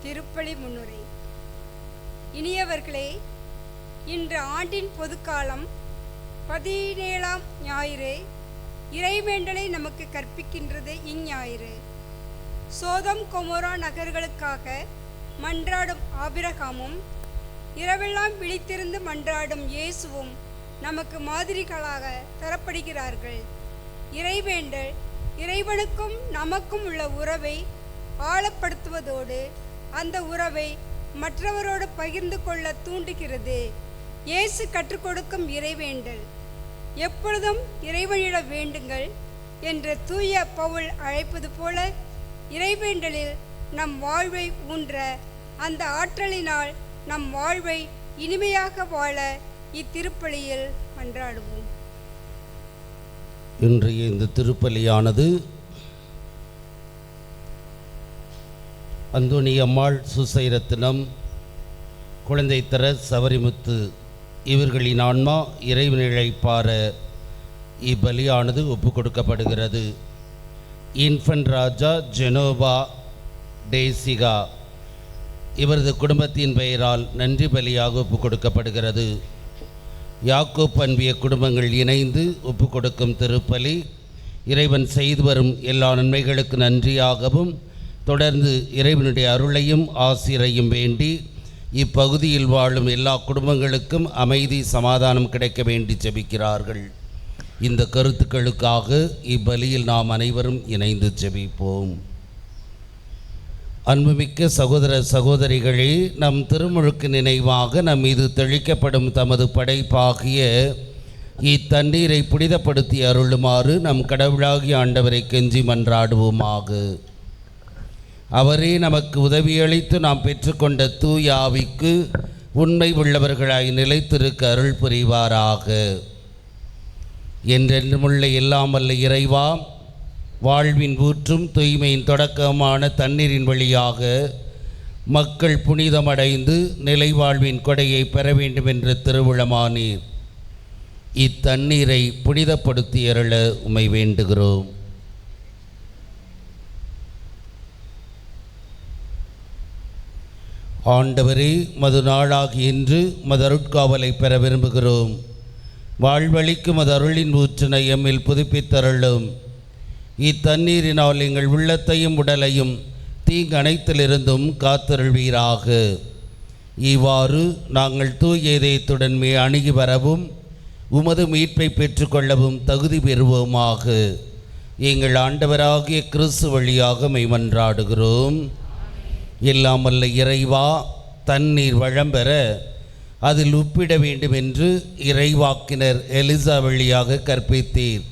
திருப்பலி முன்னுரை. இனியவர்களே, இன்று ஆண்டின் பொதுக்காலம் 17ஆம் ஞாயிறு. இறைவேண்டலை நமக்கு கற்பிக்கின்றது இஞ்ஞாயிறு. சோதம் கொமோரா நகர்களுக்காக மன்றாடும் ஆபிரகாமும் இரவெல்லாம் விழித்திருந்து மன்றாடும் இயேசுவும் நமக்கு மாதிரிகளாக தரப்படுகிறார்கள். இறைவேண்டல் இறைவனுக்கும் நமக்கும் உள்ள உறவை ஆழப்படுத்துவதோடு அந்த உறவை மற்றவரோடு பகிர்ந்து கொள்ள தூண்டுகிறது. இயேசு கற்றுக் கொடுக்கும் இறைவேண்டல், எப்பொழுதும் இறைவனிடம் வேண்டுங்கள் என்று தூய பவுல் அழைப்பது போல இறைவேண்டலில் நம் வாழ்வை ஊன்ற அந்த ஆற்றலினால் நம் வாழ்வை இனிமையாக வாழ இத்திருப்பலியில் மன்றாடுவோம். இன்றைய இந்த திருப்பலியானது அந்தோணி அம்மாள், சுசைரத்தினம், குழந்தை தர சவரிமுத்து இவர்களின் ஆன்மா இறைவனிலை பார இப்பலியானது ஒப்பு கொடுக்கப்படுகிறது. இன்ஃபன்ட் ராஜா ஜெனோபா டேசிகா இவரது குடும்பத்தின் பெயரால் நன்றி பலியாக ஒப்பு கொடுக்கப்படுகிறது. யாக்கோப் அன்பிய குடும்பங்கள் இணைந்து ஒப்பு கொடுக்கும் திருப்பலி இறைவன் செய்து வரும் எல்லா நன்மைகளுக்கு நன்றியாகவும் தொடர்ந்து இறைவனுடைய அருளையும் ஆசிரையும் வேண்டி இப்பகுதியில் வாழும் எல்லா குடும்பங்களுக்கும் அமைதி சமாதானம் கிடைக்க வேண்டி ஜெபிக்கிறார்கள். இந்த கருத்துக்களுக்காக இப்பலியில் நாம் அனைவரும் இணைந்து ஜெபிப்போம். அன்புமிக்க சகோதர சகோதரிகளே, நம் திருமுழுக்கு நினைவாக நம் மீது தெளிக்கப்படும் தமது படைப்பாகிய இத்தண்ணீரை புனிதப்படுத்தி அருளுமாறு நம் கடவுளாகிய ஆண்டவரை கெஞ்சி மன்றாடுவோமாக. அவரே நமக்கு உதவியளித்து நாம் பெற்றுக்கொண்ட தூய ஆவிக்கு உண்மை உள்ளவர்களாய் நிலைத்திருக்க அருள் புரிவாராக. என்றென்றுமுள்ள எல்லாம் வல்ல இறைவா, வாழ்வின் ஊற்றும் தூய்மையின் தொடக்கமான தண்ணீரின் வழியாக மக்கள் புனிதமடைந்து நிலை வாழ்வின் கொடையை பெற வேண்டும் என்று திருவுளமானீர். இத்தண்ணீரை புனிதப்படுத்தி அருள உம்மை வேண்டுகிறோம். ஆண்டவரே, மது நாளாகி இன்று மது அருட்காவலை பெற விரும்புகிறோம். வாழ்வழிக்கும் மது அருளின் ஊற்றினை எம்மில் புதுப்பித்தருளும். இத்தண்ணீரினால் எங்கள் உள்ளத்தையும் உடலையும் தீங்கு அனைத்திலிருந்தும் காத்தருள்வீராக. இவ்வாறு நாங்கள் தூய இதயத்துடன் அணுகி வரவும் உமது மீட்பை பெற்றுக்கொள்ளவும் தகுதி பெறுவோமாக. எங்கள் ஆண்டவராகிய கிறிஸ்து வழியாக மெய்மன்றாடுகிறோம். எல்லாம் வல்ல இறைவா, தண்ணீர் வளம்பெற அதில் உப்பிட வேண்டும் என்று இறைவாக்கினர் எலிசா வழியாக கற்பித்தீர்.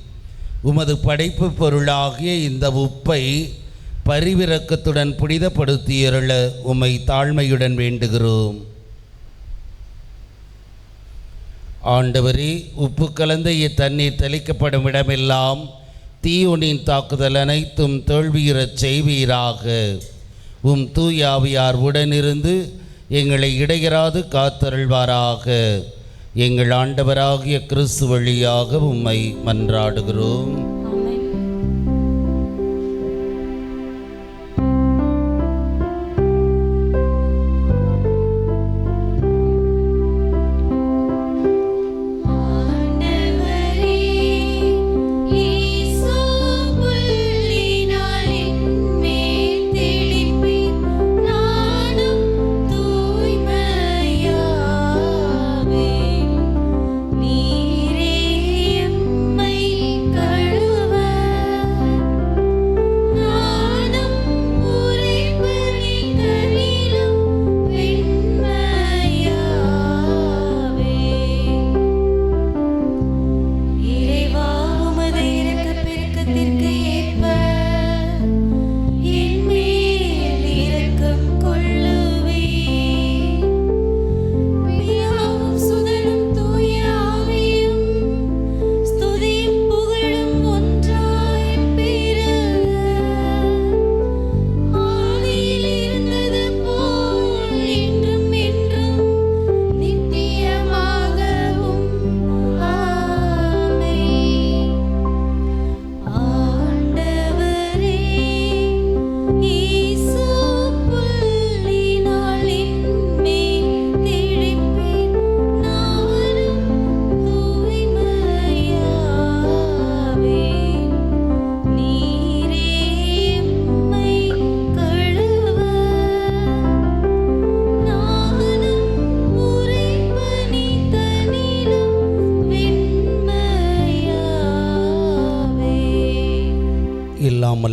உமது படைப்பு பொருளாகிய இந்த உப்பை பரிவிரக்கத்துடன் புனிதப்படுத்தியருள உம்மை தாழ்மையுடன் வேண்டுகிறோம். ஆண்டவரே, உப்பு கலந்த இத்தண்ணீர் தெளிக்கப்படும் இடமெல்லாம் தீயோனின் தாக்குதல் அனைத்தும் தோல்வியுறச் செய்வீராக. உம் தூயாவியார் உடனிருந்து எங்களை இடையராது காத்தருள்வாராக. எங்கள் ஆண்டவராகிய கிறிஸ்து வழியாக உம்மை மன்றாடுகிறோம். நீரே எம்மை கழுவி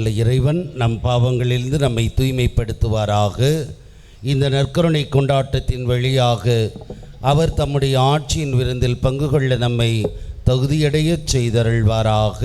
வல்ல இறைவன் நம் பாவங்களிலிருந்து நம்மை தூய்மைப்படுத்துவாராக. இந்த நற்கருணை கொண்டாட்டத்தின் வழியாக அவர் தம்முடைய ஆட்சியின் விருந்தில் பங்கு கொள்ள நம்மை தகுதியடையச் செய்தருள்வாராக.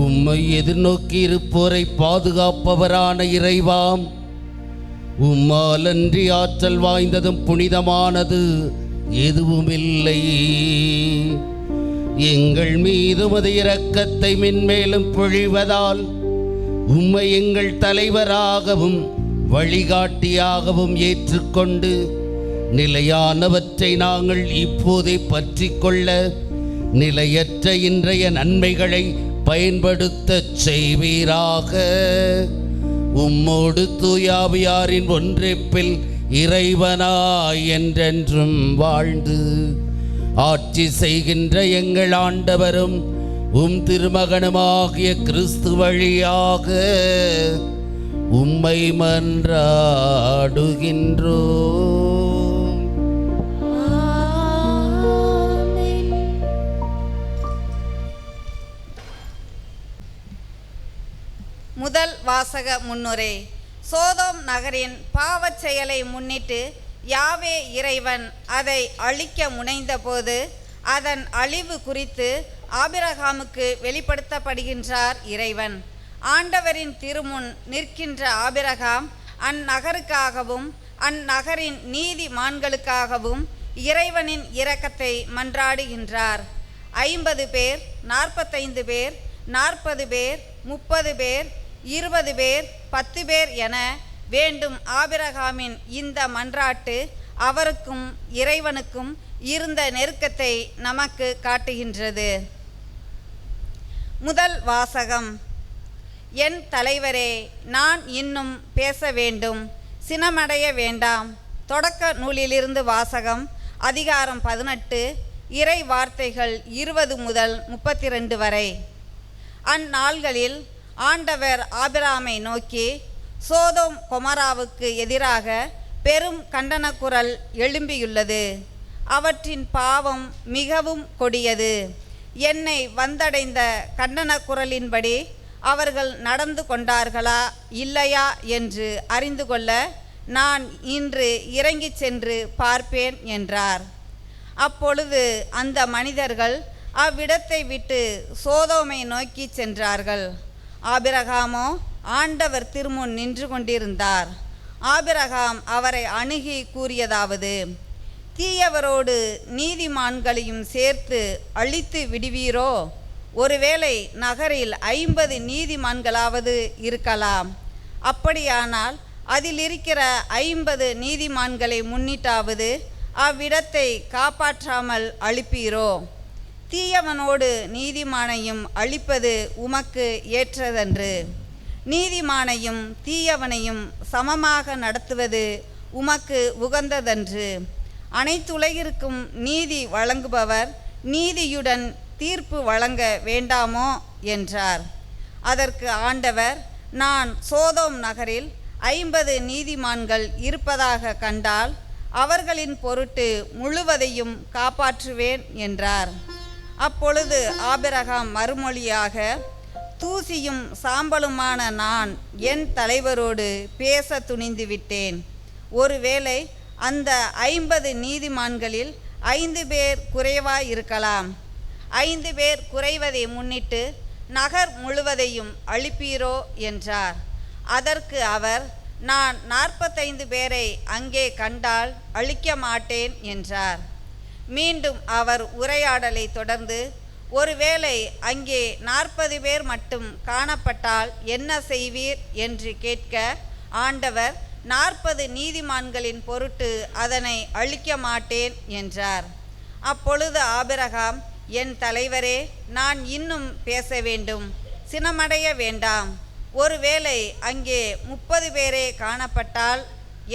உம்மை எதிர்நோக்கி இருப்போரை பாதுகாப்பவரான இறைவாம், உம்மாலன்றி ஆற்றல் வாய்ந்ததும் புனிதமானது எதுவுமில்லை. எங்கள் மீது உமது இரக்கத்தை மென்மேலும் பொழிவதால் உம்மை எங்கள் தலைவராகவும் வழிகாட்டியாகவும் ஏற்றுக்கொண்டு நிலையானவற்றை நாங்கள் இப்போதே பற்றி கொள்ள நிலையற்ற இன்றைய நன்மைகளை பயன்படுத்தச் செய்வீராக. உம்மோடு தூயாவியாரின் ஒன்றிப்பில் இறைவனாய் என்றென்றும் வாழ்ந்து ஆட்சி செய்கின்ற எங்கள் ஆண்டவரும் உம் திருமகனுமாகிய கிறிஸ்து வழியாக உம்மை மன்றாடுகின்றோம். முதல் வாசக முன்னுரை. சோதோம் நகரின் பாவச் செயலை முன்னிட்டு யாவே இறைவன் அதை அழிக்க முனைந்தபோது அதன் அழிவு குறித்து ஆபிரகாமுக்கு வெளிப்படுத்தப்படுகின்றார் இறைவன். ஆண்டவரின் திருமுன் நிற்கின்ற ஆபிரகாம் அந்நகருக்காகவும் அந்நகரின் நீதிமான்களுக்காகவும் இறைவனின் இரக்கத்தை மன்றாடுகின்றார். 50 பேர், 45 பேர், 40 பேர், 30 பேர், 20 பேர், 10 பேர் என வேண்டும் ஆபிரகாமின் இந்த மன்றாட்டு அவருக்கும் இறைவனுக்கும் இருந்த நெருக்கத்தை நமக்கு காட்டுகின்றது. முதல் வாசகம். என் தலைவரே, நான் இன்னும் பேச வேண்டும், சினமடைய வேண்டாம். தொடக்க நூலிலிருந்து வாசகம். அதிகாரம் 18, இறை வார்த்தைகள் 20 முதல் 32 வரை. அந்நாள்களில் ஆண்டவர் ஆபிரகாமை நோக்கி, சோதோம் கொமராவுக்கு எதிராக பெரும் கண்டன குரல் எழும்பியுள்ளது. அவற்றின் பாவம் மிகவும் கொடியது. என்னை வந்தடைந்த கண்டன குரலின்படி அவர்கள் நடந்து கொண்டார்களா இல்லையா என்று அறிந்து கொள்ள நான் இன்று இறங்கிச் சென்று பார்ப்பேன் என்றார். அப்பொழுது அந்த மனிதர்கள் அவ்விடத்தை விட்டு சோதோமை நோக்கி சென்றார்கள். ஆபிரகாமோ ஆண்டவர் திருமுன் நின்று கொண்டிருந்தார். ஆபிரகாம் அவரை அணுகி கூறியதாவது, தீயவரோடு நீதிமான்களையும் சேர்த்து அழித்து விடுவீரோ? ஒருவேளை நகரில் 50 நீதிமான்களாவது இருக்கலாம். அப்படியானால் அதில் இருக்கிற 50 நீதிமான்களை முன்னிட்டாவது அவ்விடத்தை காப்பாற்றாமல் அழிப்பீரோ? தீயவனோடு நீதிமானையும் அழிப்பது உமக்கு ஏற்றதன்று. நீதிமானையும் தீயவனையும் சமமாக நடத்துவது உமக்கு உகந்ததன்று. அனைத்துலகிற்கும் நீதி வழங்குபவர் நீதியுடன் தீர்ப்பு வழங்க வேண்டாமோ என்றார். அதற்கு ஆண்டவர், நான் சோதோம் நகரில் 50 நீதிமான்கள் இருப்பதாக கண்டால் அவர்களின் பொருட்டு முழுவதையும் காப்பாற்றுவேன் என்றார். அப்பொழுது ஆபிரகாம் மறுமொழியாக, தூசியும் சாம்பலுமான நான் என் தலைவரோடு பேச துணிந்து விட்டேன். ஒருவேளை அந்த 50 நீதிமான்களில் 5 பேர் குறைவாயிருக்கலாம். 5 பேர் குறைவதை முன்னிட்டு நகர் முழுவதையும் அழிப்பீரோ என்றார். அதற்கு அவர், நான் 45 பேரை அங்கே கண்டால் அழிக்க மாட்டேன் என்றார். மீண்டும் அவர் உரையாடலை தொடர்ந்து, ஒருவேளை அங்கே 40 பேர் மட்டும் காணப்பட்டால் என்ன செய்வீர் என்று கேட்க, ஆண்டவர், 40 நீதிமான்களின் பொருட்டு அதனை அழிக்க மாட்டேன் என்றார். அப்பொழுது ஆபிரகாம், என் தலைவரே, நான் இன்னும் பேச வேண்டும், சினமடைய வேண்டாம். ஒருவேளை அங்கே 30 பேரே காணப்பட்டால்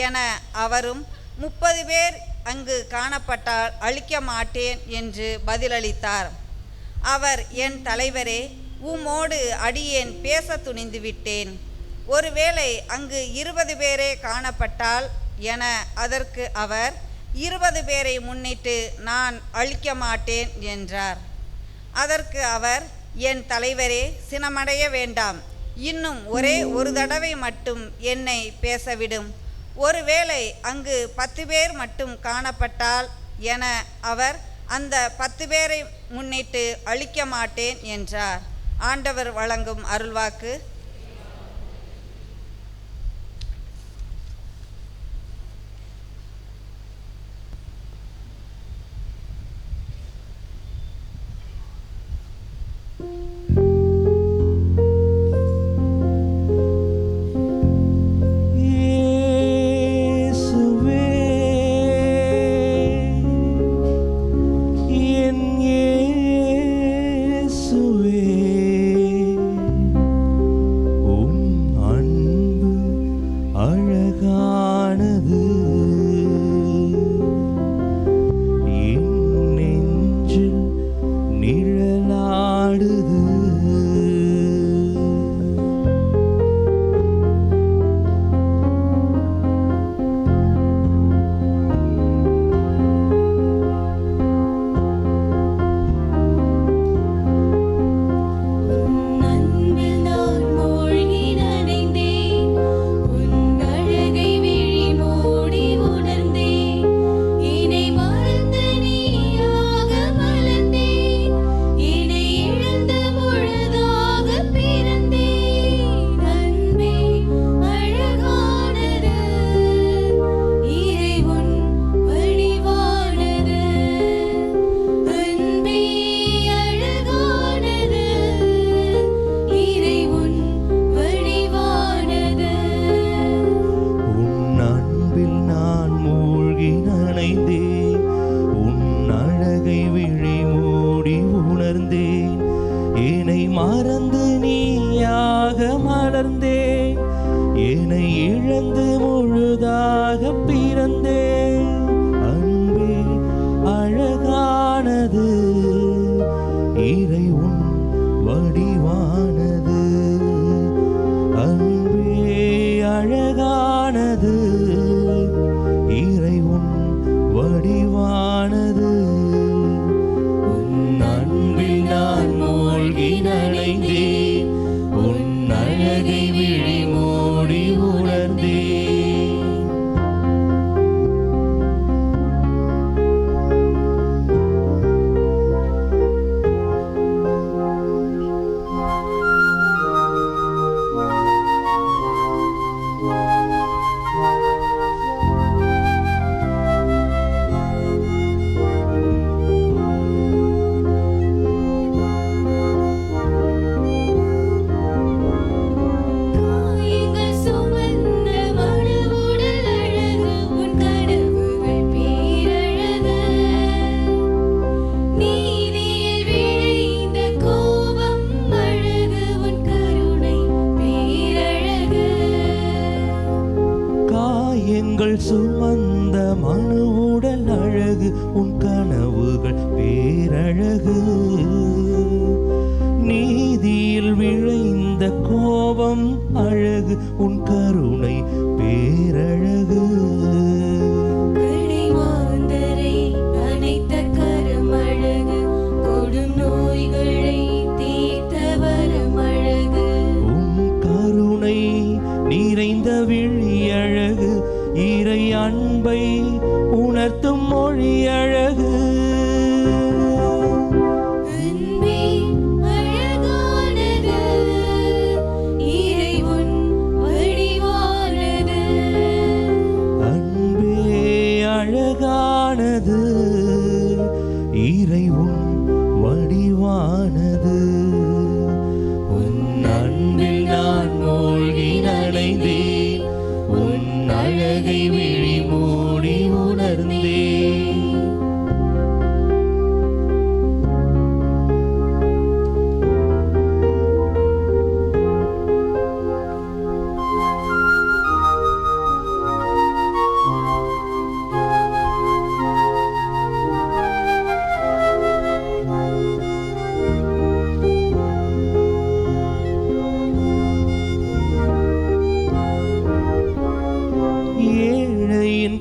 என அவரும், 30 பேர் அங்கு காணப்பட்டால் அழிக்க மாட்டேன் என்று பதிலளித்தார். அவர், என் தலைவரே, உம்மோடு அடியேன் பேச துணிந்து விட்டேன். ஒருவேளை அங்கு 20 பேரே காணப்பட்டால் என அதற்கு அவர், 20 பேரை முன்னிட்டு நான் அழிக்க மாட்டேன் என்றார். அதற்கு அவர், என் தலைவரே, சினமடைய வேண்டாம், இன்னும் ஒரே ஒரு தடவை மட்டும் என்னை பேசவிடும். ஒருவேளை அங்கு 10 பேர் மட்டும் காணப்பட்டால் என அவர், அந்த 10 பேரை முன்னிட்டு அழிக்க மாட்டேன் என்றார். ஆண்டவர் வழங்கும் அருள்வாக்கு. மறந்து நீயாக மலர்ந்தேன், என்னை இழந்து முழுதாக பிறந்தேன். அன்பே அழகானது, இறை உன் வடிவானது. அன்பே அழகானது, இறை உன் வடிவானது. உன் அன்பில் நான் மூழ்கி நனைந்தேன், உன் அழகை விழி மூடி உணர்ந்தேன். சுமந்த மனுவுடல் அழகு, உன் கனவுகள் பேரழகு. நீதியில் விளைந்த கோபம் அழகு, உன் கருணை பேரழகு. நிறைந்த விழி அழகு, இறை அன்பை உணர்த்தும் மொழி அழகு. அன்பே அழகானது, இறை உன் வடிவானது. அன்பே அழகானது, இறை உன் வடிவானது. உன் அன்பில் நான் மூழ்கி நனைந்தேன், உன் அழகை விழி மூடி உணர்ந்தேன்.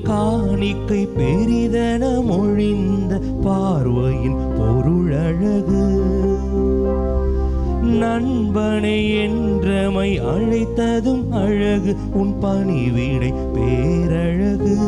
காணிக்கை பெரிதென மொழிந்த பார்வையின் பொருளழகு. நண்பனை என்றமை அழைத்ததும் அழகு, உன் பணிவிடை பேரழகு.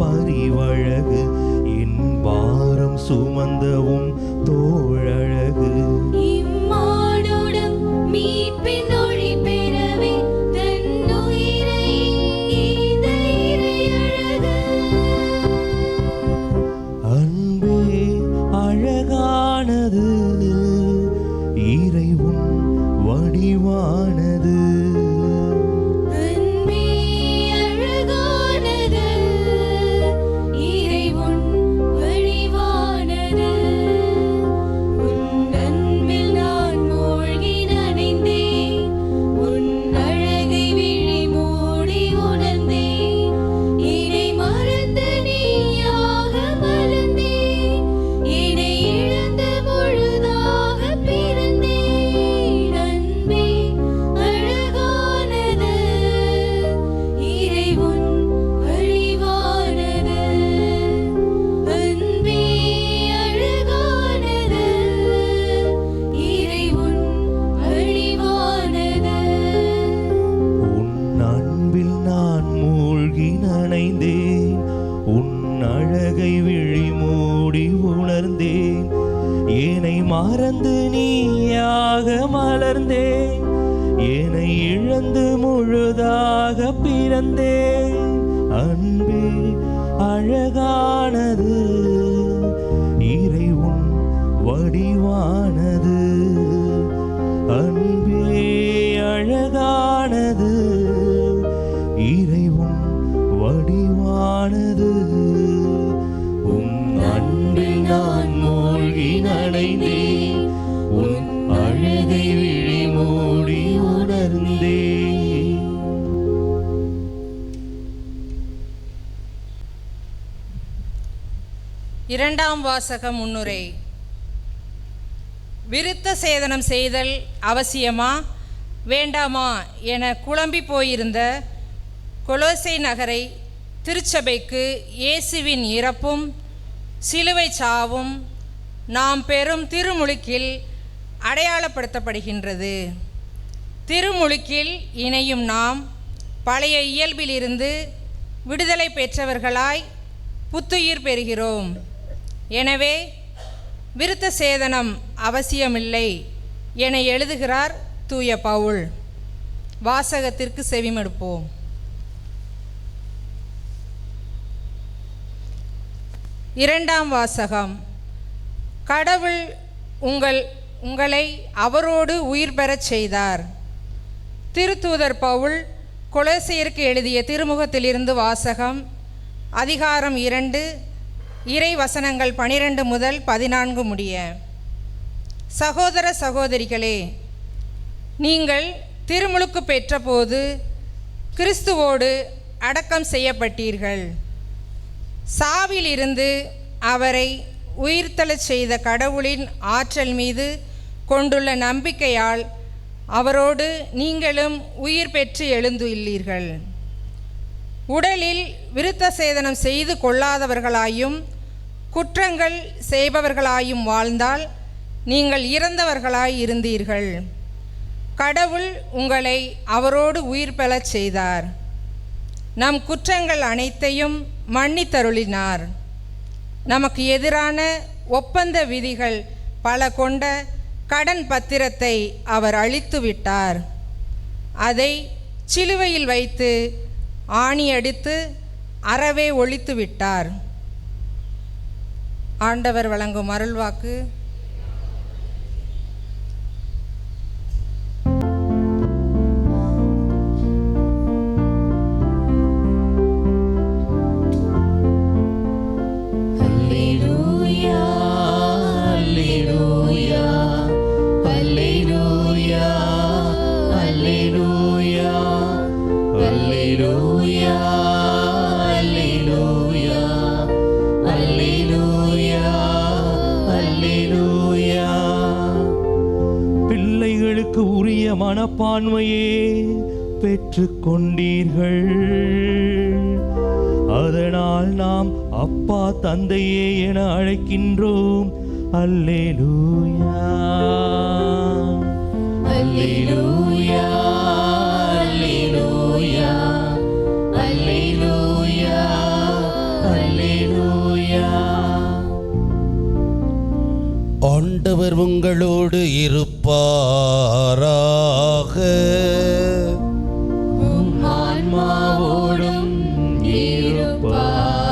பரிவழகு, என் பாரம் சுமந்தவும் தோழழகு. இம்மானுடம் மீட்பின் ஒளி பெறவே தன்னுயிரை ஈந்த இறையழகு. அன்பே அழகானது, இறை உன் வடிவானது. மறந்து நீயாக மலர்ந்தேன், என்னை இழந்து முழுதாக பிறந்தேன். அன்பே அழகான வடிவானது. உம் அன்பில் நான் மூழ்கி நனைந்தேன், உன் அழகை விழி மூடி உணர்ந்தேன். இரண்டாம் வாசகம் முன்னுரை. விருத்த சேதனம் செய்தல் அவசியமா வேண்டாமா என குழம்பி போயிருந்த கொலோசை நகரை திருச்சபைக்கு இயேசுவின் இறப்பும் சிலுவை சாவும் நாம் பெறும் திருமுழுக்கில் அடையாளப்படுத்தப்படுகின்றது. திருமுழுக்கில் இணையும் நாம் பழைய இயல்பிலிருந்து விடுதலை பெற்றவர்களாய் புத்துயிர் பெறுகிறோம். எனவே விருத்த சேதனம் அவசியமில்லை என எழுதுகிறார் தூய பவுல். வாசகத்திற்கு செவிமடுப்போம். இரண்டாம் வாசகம். கடவுள் உங்களை அவரோடு உயிர் பெறச் செய்தார். திருத்தூதர் பவுல் கொலோசையருக்கு எழுதிய திருமுகத்திலிருந்து வாசகம். அதிகாரம் 2, இறை வசனங்கள் 12 முதல் 14 முடிய. சகோதர சகோதரிகளே, நீங்கள் திருமுழுக்கு பெற்றபோது கிறிஸ்துவோடு அடக்கம் செய்யப்பட்டீர்கள். சாவிலிருந்து அவரை உயிர்த்தெழச் செய்த கடவுளின் ஆற்றல் மீது கொண்டுள்ள நம்பிக்கையால் அவரோடு நீங்களும் உயிர் பெற்று எழுந்துள்ளீர்கள். உடலில் விருத்த சேதனம் செய்து கொள்ளாதவர்களாயும் குற்றங்கள் செய்பவர்களாயும் வாழ்ந்தால் நீங்கள் இறந்தவர்களாய் இருந்தீர்கள். கடவுள் உங்களை அவரோடு உயிர் பெறச் செய்தார். நம் குற்றங்கள் அனைத்தையும் மன்னித்தருளினார். நமக்கு எதிரான ஒப்பந்த விதிகள் பல கொண்ட கடன் பத்திரத்தை அவர் அழித்துவிட்டார். அதை சிலுவையில் வைத்து ஆணியடித்து அறவே ஒழித்து விட்டார். ஆண்டவர் வழங்கும் அருள்வாக்கு. பிள்ளைகளுக்கு உரிய மனப்பான்மையே பெற்றுக் கொண்டீர்கள். அதனால் நாம் அப்பா தந்தையே என அழைக்கின்றோம். அல்லேலூயா, அல்லேலூயா, அல்லேலூயா, அல்லேலூயா, அல்லேலூயா. ஆண்டவர் உங்களோடு இருப்பாராக. ஆன்மாவோடும் இருப்பாராக.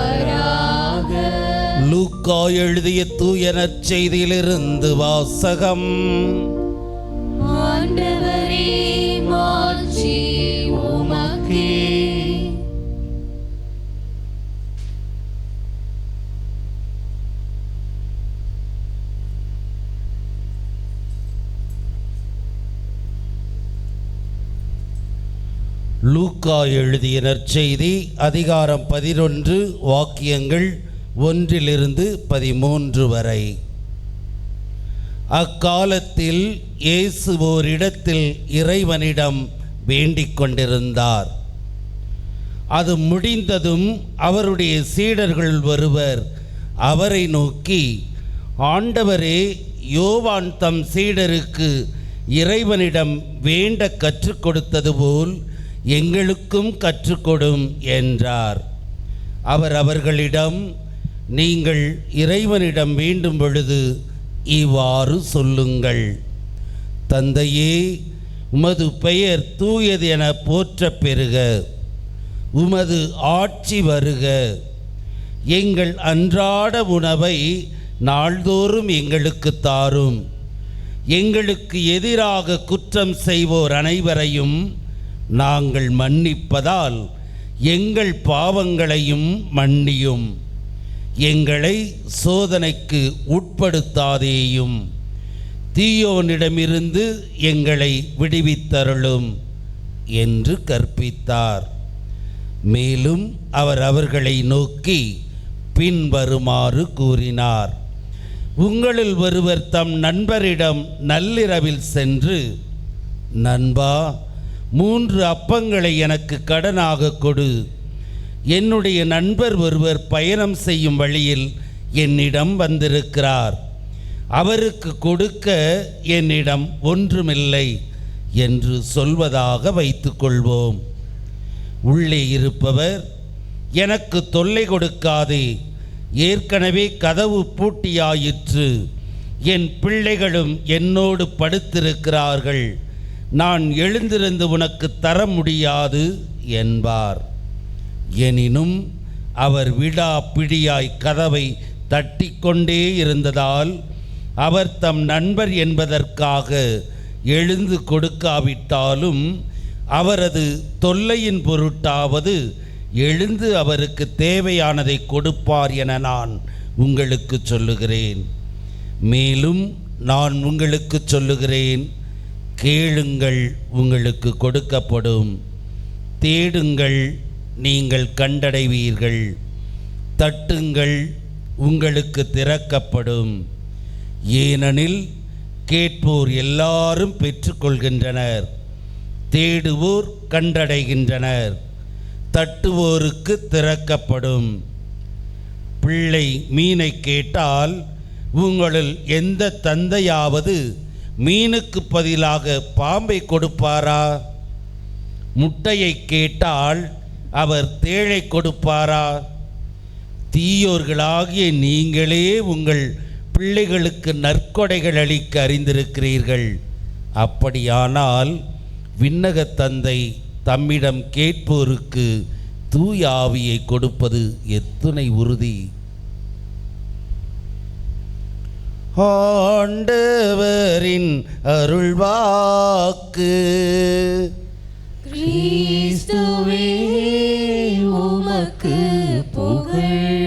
லூக்கா எழுதிய தூய நற்செய்தியிலிருந்து வாசகம். ஆண்டவரே, மாட்சி உமக்கே. லூக்கா எழுதிய நற்செய்தி அதிகாரம் 11 வாக்கியங்கள் 1-13 வரை. அக்காலத்தில் இயேசு ஓரிடத்தில் இறைவனிடம் வேண்டிக் கொண்டிருந்தார். அது முடிந்ததும் அவருடைய சீடர்கள் ஒருவர் அவரை நோக்கி, ஆண்டவரே, யோவான் தம் சீடருக்கு இறைவனிடம் வேண்ட கற்றுக் கொடுத்தது போல் எங்களுக்கும் கற்றுக்கொடும் என்றார். அவர் அவர்களிடம், நீங்கள் இறைவனிடம் வேண்டும் பொழுது இவ்வாறு சொல்லுங்கள்: தந்தையே, உமது பெயர் தூயது என போற்றப் பெறுக. உமது ஆட்சி வருக. எங்கள் அன்றாட உணவை நாள்தோறும் எங்களுக்கு தாரும். எங்களுக்கு எதிராக குற்றம் செய்வோர் அனைவரையும் நாங்கள் மன்னிப்பதால் எங்கள் பாவங்களையும் மன்னியும், எங்களை சோதனைக்கு உட்படுத்தாதேயும், தீயோனிடமிருந்து எங்களை விடுவித்தருளும் என்று கற்பித்தார். மேலும் அவர் அவர்களை நோக்கி பின்வருமாறு கூறினார்: உங்களில் ஒருவர் தம் நண்பரிடம் நள்ளிரவில் சென்று, நண்பா, 3 அப்பங்களை எனக்கு கடனாக கொடு, என்னுடைய நண்பர் ஒருவர் பயணம் செய்யும் வழியில் என்னிடம் வந்திருக்கிறார், அவருக்கு கொடுக்க என்னிடம் ஒன்றுமில்லை என்று சொல்வதாக வைத்துக்கொள்வோம். உள்ளே இருப்பவர், எனக்கு தொல்லை கொடுக்காதே, ஏற்கனவே கதவு பூட்டியாயிற்று, என் பிள்ளைகளும் என்னோடு படுத்திருக்கிறார்கள், நான் எழுந்திருந்து உனக்கு தர முடியாது என்பார். எனினும் அவர் விடா பிடியாய் கதவை தட்டிக்கொண்டே இருந்ததால் அவர் தம் நண்பர் என்பதற்காக எழுந்து கொடுக்காவிட்டாலும் அவரது தொல்லையின் பொருட்டாவது எழுந்து அவருக்கு தேவையானதை கொடுப்பார் என நான் உங்களுக்கு சொல்லுகிறேன். மேலும் நான் உங்களுக்கு சொல்லுகிறேன், கேளுங்கள், உங்களுக்கு கொடுக்கப்படும், தேடுங்கள், நீங்கள் கண்டடைவீர்கள், தட்டுங்கள், உங்களுக்கு திறக்கப்படும். ஏனெனில் கேட்போர் எல்லாரும் பெற்றுக்கொள்கின்றனர், தேடுவோர் கண்டடைகின்றனர், தட்டுவோருக்கு திறக்கப்படும். பிள்ளை மீனை கேட்டால் உங்களில் எந்த தந்தையாவது மீனுக்கு பதிலாக பாம்பை கொடுப்பாரா? முட்டையை கேட்டால் அவர் தேளை கொடுப்பாரா? தீயோர்களாகிய நீங்களே உங்கள் பிள்ளைகளுக்கு நற்கொடைகள் அளிக்க அறிந்திருக்கிறீர்கள். அப்படியானால் விண்ணகத் தந்தை தம்மிடம் கேட்போருக்கு தூய ஆவியை கொடுப்பது எத்துணை உறுதி! ஆண்டவரின் அருள்வாக்கு. கிறிஸ்துவே உமக்கு புகழ்.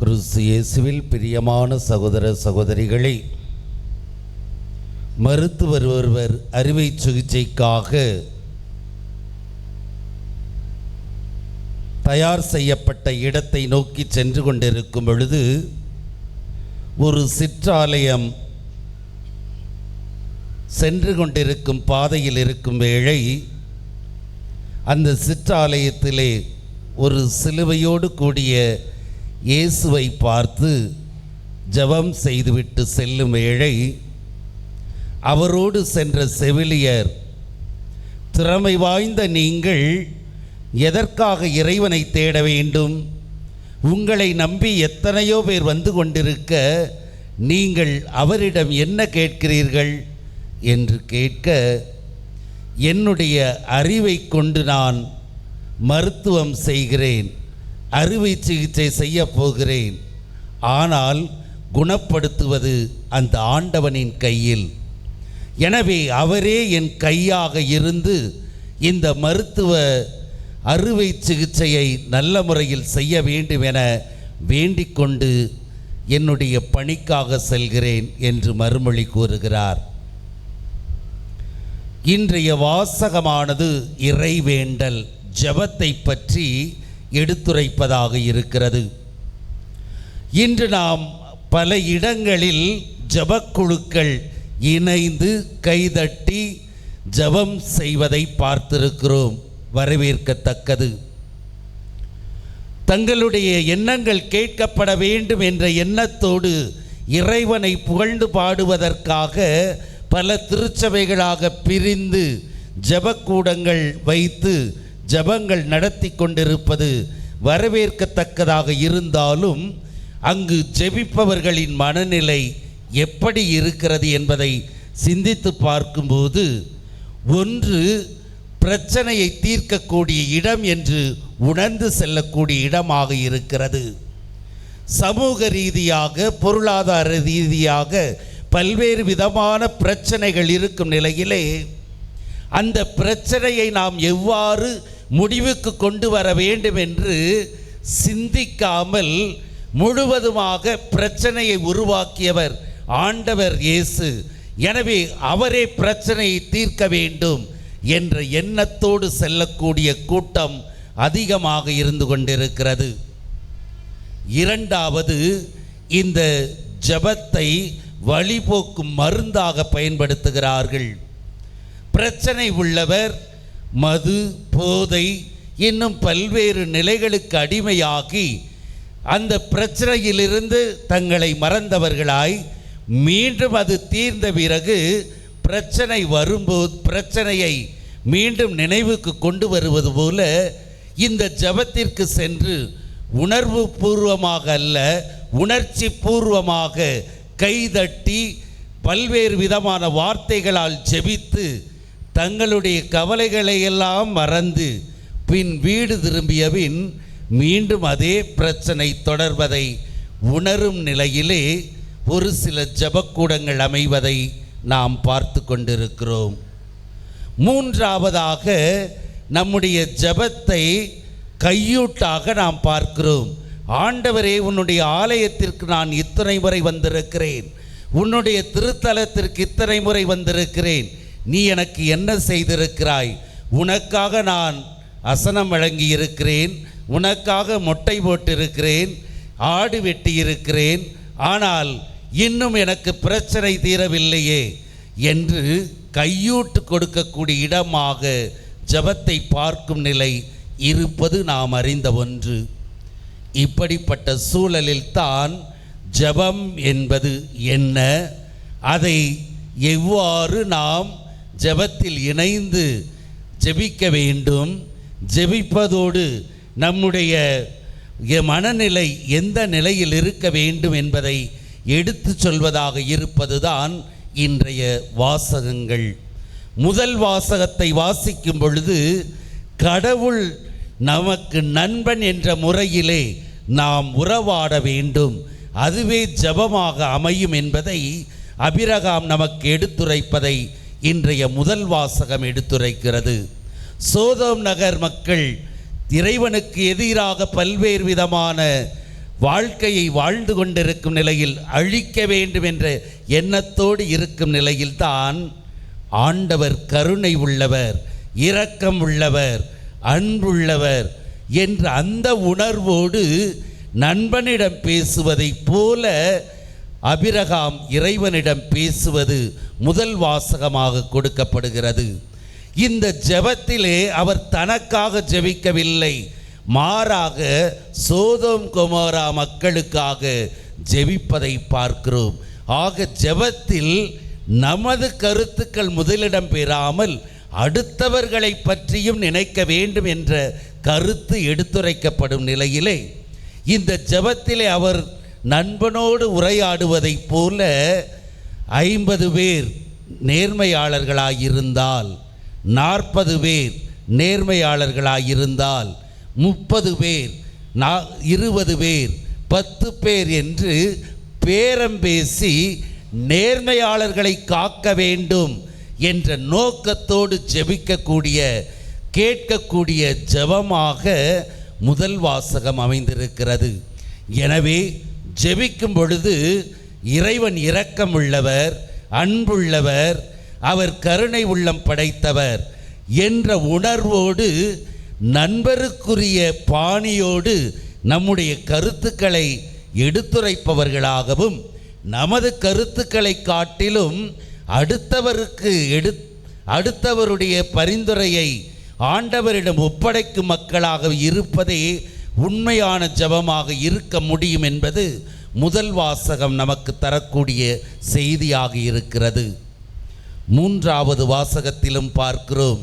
கிறிஸ்து இயேசுவில் பிரியமான சகோதர சகோதரிகளே, மருத்துவர் ஒருவர் அறுவை சிகிச்சைக்காக தயார் செய்யப்பட்ட இடத்தை நோக்கி சென்று கொண்டிருக்கும் பொழுது ஒரு சிற்றாலயம் சென்று கொண்டிருக்கும் பாதையில் இருக்கும் வேளை அந்த சிற்றாலயத்திலே ஒரு சிலுவையோடு கூடிய இயேசுவை பார்த்து ஜெபம் செய்துவிட்டு செல்லும் வேளை அவரோடு சென்ற செவிலியர், திறமை வாய்ந்த நீங்கள் எதற்காக இறைவனை தேட வேண்டும்? உங்களை நம்பி எத்தனையோ பேர் வந்து கொண்டிருக்க நீங்கள் அவரிடம் என்ன கேட்கிறீர்கள் என்று கேட்க, என்னுடைய அறிவை கொண்டு நான் மருத்துவம் செய்கிறேன், அறுவை சிகிச்சை செய்ய போகிறேன், ஆனால் குணப்படுத்துவது அந்த ஆண்டவனின் கையில். எனவே அவரே என் கையாக இருந்து இந்த மருத்துவ அறுவை சிகிச்சையை நல்ல முறையில் செய்ய வேண்டும் என வேண்டிக் கொண்டு என்னுடைய பணிக்காக செல்கிறேன் என்று மறுமொழி கூறுகிறார். இன்றைய வாசகமானது இறைவேண்டல், ஜெபத்தை பற்றி எடுத்துரைப்பதாக இருக்கிறது. இன்று நாம் பல இடங்களில் ஜெபக்குழுக்கள் இணைந்து கைதட்டி ஜெபம் செய்வதை பார்த்திருக்கிறோம், வரவேற்கத்தக்கது. தங்களுடைய எண்ணங்கள் கேட்கப்பட வேண்டும் என்ற எண்ணத்தோடு இறைவனை புகழ்ந்து பாடுவதற்காக பல திருச்சபைகளாக பிரிந்து ஜெபக்கூடங்கள் வைத்து ஜெபங்கள் நடத்தி கொண்டிருப்பது வரவேற்கத்தக்கதாக இருந்தாலும் அங்கு ஜெபிப்பவர்களின் மனநிலை எப்படி இருக்கிறது என்பதை சிந்தித்து பார்க்கும்போது, ஒன்று பிரச்சனையை தீர்க்கக்கூடிய இடம் என்று உணர்ந்து செல்லக்கூடிய இடமாக இருக்கிறது. சமூக ரீதியாக பொருளாதார ரீதியாக பல்வேறு விதமான பிரச்சனைகள் இருக்கும் நிலையிலே அந்த பிரச்சனையை நாம் எவ்வாறு முடிவுக்கு கொண்டு வர வேண்டும் என்று சிந்திக்காமல் முழுவதுமாக பிரச்சனையை உருவாக்கியவர் ஆண்டவர் இயேசு. எனவே அவரே பிரச்சனையை தீர்க்க வேண்டும் என்ற எண்ணத்தோடு செல்லக்கூடிய கூட்டம் அதிகமாக இருந்து கொண்டிருக்கிறது. இரண்டாவது, இந்த ஜெபத்தை வழிபோக்கும் மருந்தாக பயன்படுத்துகிறார்கள். பிரச்சனை உள்ளவர் மது, போதை இன்னும் பல்வேறு நிலைகளுக்கு அடிமையாகி அந்த பிரச்சனையிலிருந்து தங்களை மறந்தவர்களாய் மீண்டும் அது தீர்ந்த பிறகு பிரச்சனை வரும்போது பிரச்சனையை மீண்டும் நினைவுக்கு கொண்டு வருவது போல இந்த ஜெபத்திற்கு சென்று உணர்வு பூர்வமாக அல்ல, உணர்ச்சி பூர்வமாக கைதட்டி பல்வேறு விதமான வார்த்தைகளால் ஜெபித்து தங்களுடைய கவலைகளை எல்லாம் மறந்து பின் வீடு திரும்பியபின் மீண்டும் அதே பிரச்சனை தொடர்வதை உணரும் நிலையிலே ஒரு சில ஜெபக்கூடங்கள் அமைவதை நாம் பார்த்து கொண்டிருக்கிறோம். மூன்றாவதாக, நம்முடைய ஜெபத்தை கையூட்டாக நாம் பார்க்கிறோம். ஆண்டவரே, உன்னுடைய ஆலயத்திற்கு நான் இத்தனை முறை வந்திருக்கிறேன், உன்னுடைய திருத்தலத்திற்கு இத்தனை முறை வந்திருக்கிறேன், நீ எனக்கு என்ன செய்திருக்கிறாய்? உனக்காக நான் அசனம் வழங்கி இருக்கிறேன், உனக்காக மொட்டை போட்டிருக்கிறேன், ஆடு வெட்டி இருக்கிறேன், ஆனால் இன்னும் எனக்கு பிரச்சனை தீரவில்லையே என்று கையூட்டு கொடுக்கக்கூடிய இடமாக ஜெபத்தை பார்க்கும் நிலை இருப்பது நாம் அறிந்த ஒன்று. இப்படிப்பட்ட சூழலில் தான் ஜெபம் என்பது என்ன, அதை எவ்வாறு நாம் ஜெபத்தில் இணைந்து ஜெபிக்க வேண்டும், ஜெபிப்பதோடு நம்முடைய மனநிலை எந்த நிலையில் இருக்க வேண்டும் என்பதை எடுத்து சொல்வதாக இருப்பதுதான் இன்றைய வாசகங்கள். முதல் வாசகத்தை வாசிக்கும் பொழுது கடவுள் நமக்கு நண்பன் என்ற முறையிலே நாம் உறவாட வேண்டும், அதுவே ஜெபமாக அமையும் என்பதை அபிரகாம் நமக்கு எடுத்துரைப்பதை இன்றைய முதல் வாசகம் எடுத்துரைக்கிறது. சோதோம் நகர் மக்கள் இறைவனுக்கு எதிராக பல்வேறு விதமான வாழ்க்கையை வாழ்ந்து கொண்டிருக்கும் நிலையில் அழிக்க வேண்டும் என்ற எண்ணத்தோடு இருக்கும் நிலையில்தான் ஆண்டவர் கருணை உள்ளவர், இரக்கம் உள்ளவர், அன்புள்ளவர் என்ற அந்த உணர்வோடு நண்பனிடம் பேசுவதைப் போல அபிரகாம் இறைவனிடம் பேசுவது முதல் வாசகமாக கொடுக்கப்படுகிறது. இந்த ஜெபத்திலே அவர் தனக்காக ஜெபிக்கவில்லை, மாறாக சோதோம் கொமோரா மக்களுக்காக ஜெபிப்பதை பார்க்கிறோம். ஆக ஜெபத்தில் நமது கருத்துக்கள் முதலிடம் பெறாமல் அடுத்தவர்களை பற்றியும் நினைக்க வேண்டும் என்ற கருத்து எடுத்துரைக்கப்படும் நிலையிலே இந்த ஜெபத்திலே அவர் நண்பனோடு உரையாடுவதைப் போல 50 பேர் நேர்மையாளர்களாயிருந்தால், 40 பேர் நேர்மையாளர்களாயிருந்தால், 30 பேர், 20 பேர், 10 பேர் என்று பேரம் பேசி நேர்மையாளர்களை காக்க வேண்டும் என்ற நோக்கத்தோடு ஜெபிக்கக்கூடிய கேட்கக்கூடிய ஜெபமாக முதல் வாசகம் அமைந்திருக்கிறது. எனவே ஜெபிக்கும் பொழுது இறைவன் இரக்கமுள்ளவர், அன்புள்ளவர், அவர் கருணை உள்ளம் படைத்தவர் என்ற உணர்வோடு நண்பருக்குரிய பாணியோடு நம்முடைய கருத்துக்களை எடுத்துரைப்பவர்களாகவும் நமது கருத்துக்களை காட்டிலும் அடுத்தவருடைய பரிந்துரையை ஆண்டவரிடம் ஒப்படைக்கும் மக்களாக இருப்பதே உண்மையான ஜெபமாக இருக்க முடியும் என்பது முதல் வாசகம் நமக்கு தரக்கூடிய செய்தியாக இருக்கிறது. மூன்றாவது வாசகத்திலும் பார்க்கிறோம்,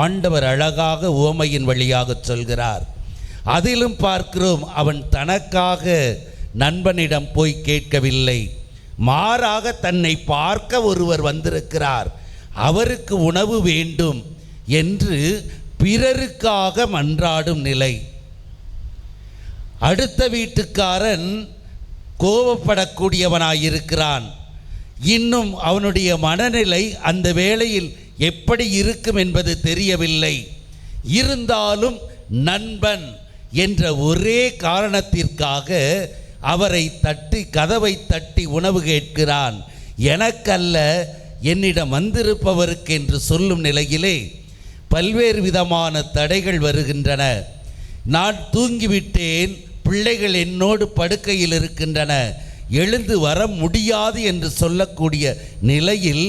ஆண்டவர் அழகாக உவமையின் வழியாக சொல்கிறார். அதிலும் பார்க்கிறோம், அவன் தனக்காக நண்பனிடம் போய் கேட்கவில்லை, மாறாக தன்னை பார்க்க ஒருவர் வந்திருக்கிறார், அவருக்கு உணவு வேண்டும் என்று பிறருக்காக மன்றாடும் நிலை. அடுத்த வீட்டுக்காரன் கோபப்படக்கூடியவனாயிருக்கிறான், இன்னும் அவனுடைய மனநிலை அந்த வேளையில் எப்படி இருக்கும் என்பது தெரியவில்லை. இருந்தாலும் நண்பன் என்ற ஒரே காரணத்திற்காக அவரை தட்டி, கதவை தட்டி உணவு கேட்கிறான். எனக்கல்ல, என்னிடம் வந்திருப்பவருக்கு என்று சொல்லும் நிலையிலே பல்வேறு விதமான தடைகள் வருகின்றன. நான் தூங்கிவிட்டேன், பிள்ளைகள் என்னோடு படுக்கையில் இருக்கின்றன, எழுந்து வர முடியாது என்று சொல்லக்கூடிய நிலையில்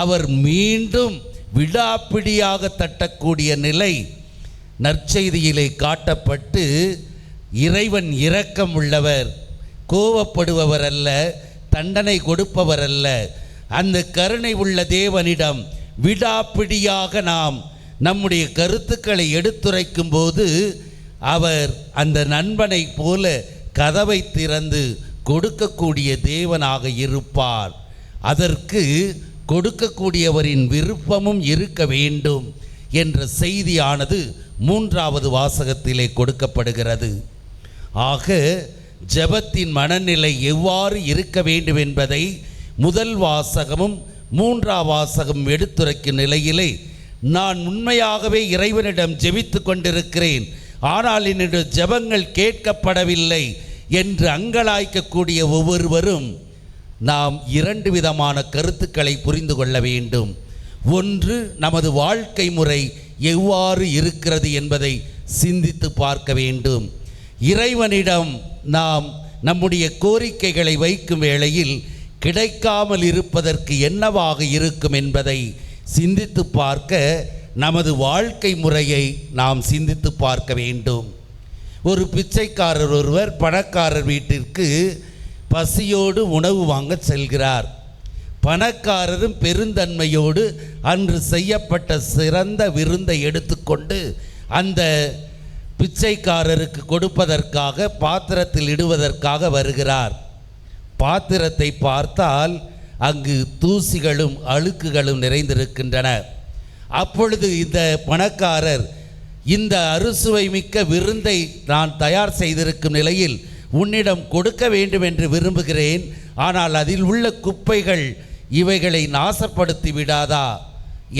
அவர் மீண்டும் விடாப்பிடியாக தட்டக்கூடிய நிலை நற்செய்தியிலே காட்டப்பட்டு, இறைவன் இரக்கம் உள்ளவர், கோபப்படுபவர் அல்ல, தண்டனை கொடுப்பவர் அல்ல. அந்த கருணை உள்ள தேவனிடம் விடாப்பிடியாக நாம் நம்முடைய கருத்துக்களை எடுத்துரைக்கும் போது அவர் அந்த நண்பனை போல கதவை திறந்து கொடுக்கக்கூடிய தேவனாக இருப்பார். அதற்கு கொடுக்கக்கூடியவரின் விருப்பமும் இருக்க வேண்டும் என்ற செய்தியானது 3வது வாசகத்திலே கொடுக்கப்படுகிறது. ஆக ஜெபத்தின் மனநிலை எவ்வாறு இருக்க வேண்டும் என்பதை முதல் வாசகமும் 3ஆம் வாசகம் எடுத்துரைக்கும் நிலையிலே, நான் உண்மையாகவே இறைவனிடம் ஜெபித்து கொண்டிருக்கிறேன், ஆனால் என்னுடைய ஜெபங்கள் கேட்கப்படவில்லை என்று அங்கலாய்க்கக்கூடிய ஒவ்வொருவரும் நாம் 2 விதமான கருத்துக்களை புரிந்து கொள்ள வேண்டும். ஒன்று, நமது வாழ்க்கை முறை எவ்வாறு இருக்கிறது என்பதை சிந்தித்து பார்க்க வேண்டும். இறைவனிடம் நாம் நம்முடைய கோரிக்கைகளை வைக்கும் வேளையில் கிடைக்காமல் இருப்பதற்கு என்னவாக இருக்கும் என்பதை சிந்தித்து பார்க்க நமது வாழ்க்கை முறையை நாம் சிந்தித்து பார்க்க வேண்டும். ஒரு பிச்சைக்காரர் ஒருவர் பணக்காரர் வீட்டிற்கு பசியோடு உணவு வாங்க செல்கிறார். பணக்காரரும் பெருந்தன்மையோடு அன்று செய்யப்பட்ட சிறந்த விருந்தை எடுத்துக்கொண்டு அந்த பிச்சைக்காரருக்கு கொடுப்பதற்காக பாத்திரத்தில் இடுவதற்காக வருகிறார். பாத்திரத்தை பார்த்தால் அங்கு தூசிகளும் அழுக்குகளும் நிறைந்திருக்கின்றன. அப்பொழுது இந்த பணக்காரர், இந்த அறுசுவை மிக்க விருந்தை நான் தயார் செய்திருக்கும் நிலையில் உன்னிடம் கொடுக்க வேண்டும் என்று விரும்புகிறேன், ஆனால் அதில் உள்ள குப்பைகள் இவைகளை நாசப்படுத்தி விடாதா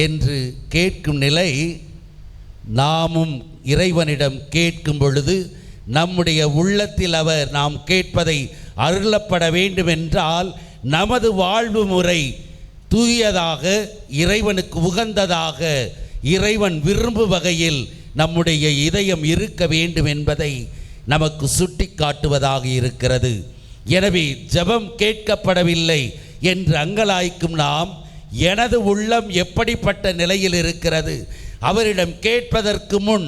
என்று கேட்கும் நிலை நாமும் இறைவனிடம் கேட்கும் பொழுது நம்முடைய உள்ளத்தில் அவர் நாம் கேட்பதை அருளப்பட வேண்டும் என்றால் நமது வாழ்வு முறை தூயதாக, இறைவனுக்கு உகந்ததாக, இறைவன் விரும்பும் வகையில் நம்முடைய இதயம் இருக்க வேண்டும் என்பதை நமக்கு சுட்டி காட்டுவதாக இருக்கிறது. எனவே ஜெபம் கேட்கப்படவில்லை என்று அங்கலாய்க்கும் நாம், எனது உள்ளம் எப்படிப்பட்ட நிலையில் இருக்கிறது, அவரிடம் கேட்பதற்கு முன்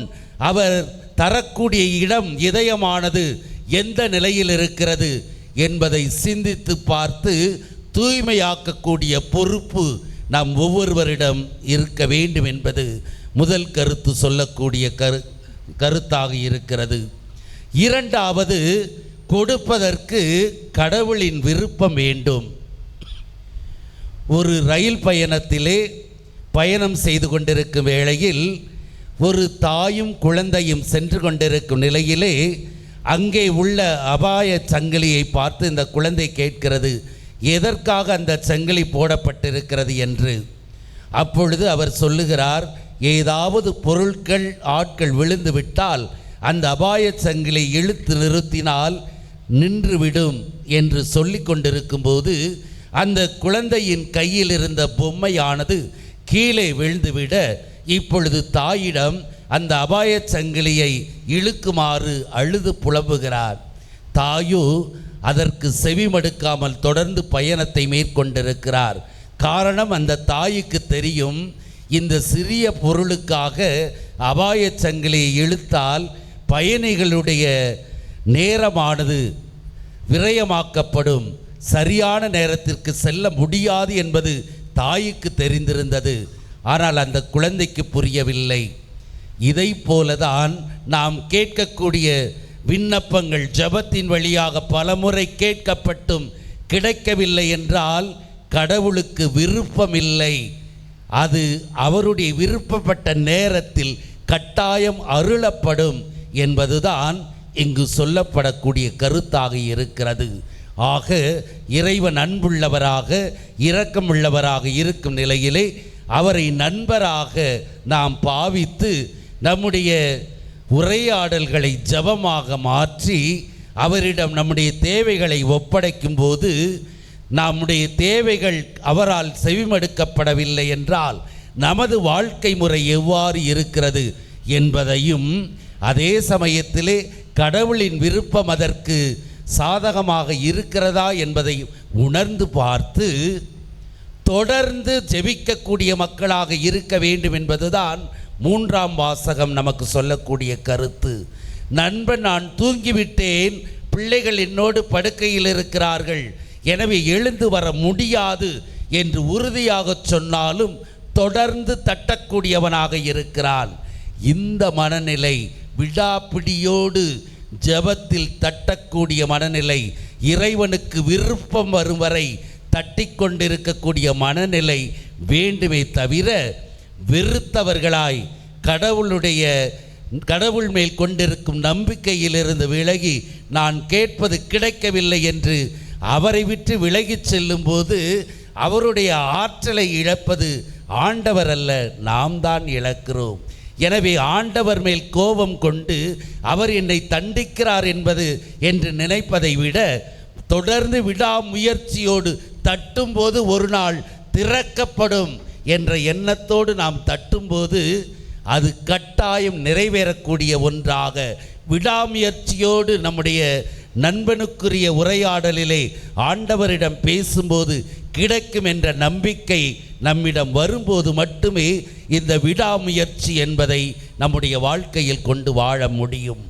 அவர் தரக்கூடிய இடம், இதயமானது எந்த நிலையில் இருக்கிறது என்பதை சிந்தித்து பார்த்து தூய்மையாக்கக்கூடிய பொறுப்பு நாம் ஒவ்வொருவரிடம் இருக்க வேண்டும் என்பது முதல் கருத்து சொல்லக்கூடிய கருத்தாக இருக்கிறது. இரண்டாவது, கொடுப்பதற்கு கடவுளின் விருப்பம் வேண்டும். ஒரு ரயில் பயணத்திலே பயணம் செய்து கொண்டிருக்கும் வேளையில் ஒரு தாயும் குழந்தையும் சென்று கொண்டிருக்கும் நிலையிலே அங்கே உள்ள அபாய சங்கிலியை பார்த்து இந்த குழந்தை கேட்கிறது, எதற்காக அந்த சங்கிலி போடப்பட்டிருக்கிறது என்று. அப்பொழுது அவர் சொல்லுகிறார், ஏதாவது பொருட்கள் ஆட்கள் விழுந்து விட்டால் அந்த அபாய சங்கிலி இழுத்து நிறுத்தினால் நின்றுவிடும் என்று சொல்லி கொண்டிருக்கும்போது அந்த குழந்தையின் கையில் இருந்த பொம்மையானது கீழே விழுந்துவிட இப்பொழுது தாயிடம் அந்த அபாய சங்கிலியை இழுக்குமாறு அழுது புலம்புகிறார். தாயோ அதற்கு செவிமடுக்காமல் தொடர்ந்து பயணத்தை மேற்கொண்டிருக்கிறார். காரணம், அந்த தாய்க்கு தெரியும், இந்த சிறிய பொருளுக்காக அபாய சங்கிலியை இழுத்தால் பயணிகளுடைய நேரமானது விரயமாக்கப்படும், சரியான நேரத்திற்கு செல்ல முடியாது என்பது தாய்க்கு தெரிந்திருந்தது. ஆனால் அந்த குழந்தைக்கு புரியவில்லை. இதை போலதான் நாம் கேட்கக்கூடிய விண்ணப்பங்கள் ஜெபத்தின் வழியாக பலமுறை கேட்கப்பட்டும் கிடைக்கவில்லை என்றால் கடவுளுக்கு விருப்பமில்லை. அது அவருடைய விருப்பப்பட்ட நேரத்தில் கட்டாயம் அருளப்படும் என்பதுதான் இங்கு சொல்லப்படக்கூடிய கருத்தாக இருக்கிறது. ஆக இறைவன் அன்புள்ளவராக இரக்கமுள்ளவராக இருக்கும் நிலையிலே அவரை நண்பராக நாம் பாவித்து நம்முடைய உரையாடல்களை ஜெபமாக மாற்றி அவரிடம் நம்முடைய தேவைகளை ஒப்படைக்கும் போது நம்முடைய தேவைகள் அவரால் செவிமடுக்கப்படவில்லை என்றால் நமது வாழ்க்கை முறை எவ்வாறு இருக்கிறது என்பதையும், அதே சமயத்திலே கடவுளின் விருப்பம் அதற்கு சாதகமாக இருக்கிறதா என்பதை உணர்ந்து பார்த்து தொடர்ந்து ஜெபிக்கக்கூடிய மக்களாக இருக்க வேண்டும் என்பதுதான் 3ஆம் வாசகம் நமக்கு சொல்லக்கூடிய கருத்து. நண்பன், நான் தூங்கிவிட்டேன், பிள்ளைகள் என்னோடு படுக்கையில் இருக்கிறார்கள், எனவே எழுந்து வர முடியாது என்று உறுதியாக சொன்னாலும் தொடர்ந்து தட்டக்கூடியவனாக இருக்கிறான். இந்த மனநிலை, விடாப்பிடியோடு ஜெபத்தில் தட்டக்கூடிய மனநிலை, இறைவனுக்கு விருப்பம் வரும் வரை தட்டி கொண்டிருக்கக்கூடிய மனநிலை வேண்டுமே தவிர, வெறுத்தவர்களாய் கடவுள் மேல் கொண்டிருக்கும் நம்பிக்கையிலிருந்து விலகி நான் கேட்பது கிடைக்கவில்லை என்று அவரை விட்டு விலகி செல்லும்போது அவருடைய ஆற்றலை இழப்பது ஆண்டவர் அல்ல, நாம் தான் இழக்கிறோம். எனவே ஆண்டவர் மேல் கோபம் கொண்டு அவர் என்னை தண்டிக்கிறார் என்று நினைப்பதை விட, தொடர்ந்து விடாமுயற்சியோடு தட்டும்போது ஒரு நாள் திறக்கப்படும் என்ற எண்ணத்தோடு நாம் தட்டும்போது அது கட்டாயம் நிறைவேறக்கூடிய ஒன்றாக, விடாமுயற்சியோடு நம்முடைய நண்பனுக்குரிய உரையாடலிலே ஆண்டவரிடம் பேசும்போது கிடைக்கும் என்ற நம்பிக்கை நம்மிடம் வரும்போது மட்டுமே இந்த விடாமுயற்சி என்பதை நம்முடைய வாழ்க்கையில் கொண்டு வாழ முடியும்.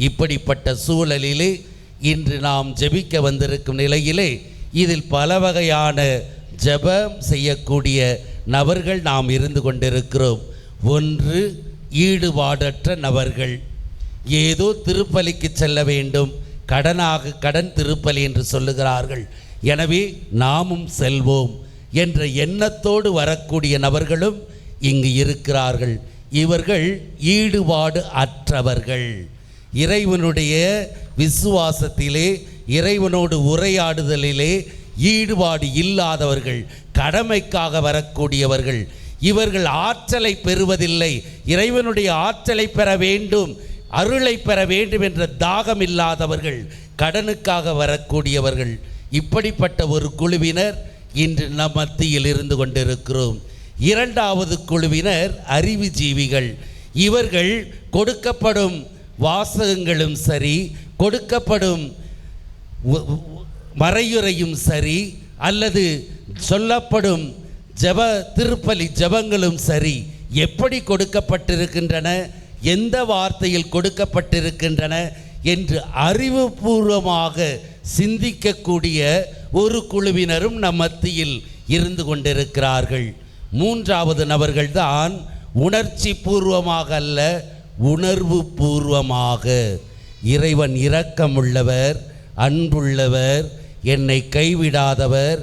இப்படிப்பட்ட சூழலிலே இன்று நாம் ஜெபிக்க வந்திருக்கும் நிலையிலே இதில் பல வகையான ஜெபம் செய்யக்கூடிய நபர்கள் நாம் இருந்து கொண்டிருக்கிறோம். ஒன்று, ஈடுபாடற்ற நபர்கள். ஏதோ திருப்பலிக்கு செல்ல வேண்டும், கடன் திருப்பலி என்று சொல்லுகிறார்கள், எனவே நாமும் செல்வோம் என்ற எண்ணத்தோடு வரக்கூடிய நபர்களும் இங்கு இருக்கிறார்கள். இவர்கள் ஈடுபாடு அற்றவர்கள். இறைவனுடைய விசுவாசத்திலே, இறைவனோடு உரையாடுதலிலே ஈடுபாடு இல்லாதவர்கள், கடமைக்காக வரக்கூடியவர்கள். இவர்கள் ஆற்றலை பெறுவதில்லை, இறைவனுடைய ஆற்றலை பெற வேண்டும், அருளை பெற வேண்டும் என்ற தாகம் இல்லாதவர்கள், கடனுக்காக வரக்கூடியவர்கள். இப்படிப்பட்ட ஒரு குழுவினர் இன்று நம் மத்தியில் இருந்து கொண்டிருக்கிறோம். இரண்டாவது குழுவினர் அறிவுஜீவிகள். இவர்கள் கொடுக்கப்படும் வாசகங்களும் சரி, கொடுக்கப்படும் மறையுறையும் சரி, அல்லது சொல்லப்படும் திருப்பலி ஜெபங்களும் சரி, எப்படி கொடுக்கப்பட்டிருக்கின்றன, எந்த வார்த்தையில் கொடுக்கப்பட்டிருக்கின்றன என்று அறிவுபூர்வமாக சிந்திக்கக்கூடிய ஒரு குழுவினரும் நம் மத்தியில் இருந்து கொண்டிருக்கிறார்கள். மூன்றாவது நபர்கள்தான் உணர்ச்சி பூர்வமாக அல்ல, உணர்வு பூர்வமாக. இறைவன் இரக்கமுள்ளவர், அன்புள்ளவர், என்னை கைவிடாதவர்,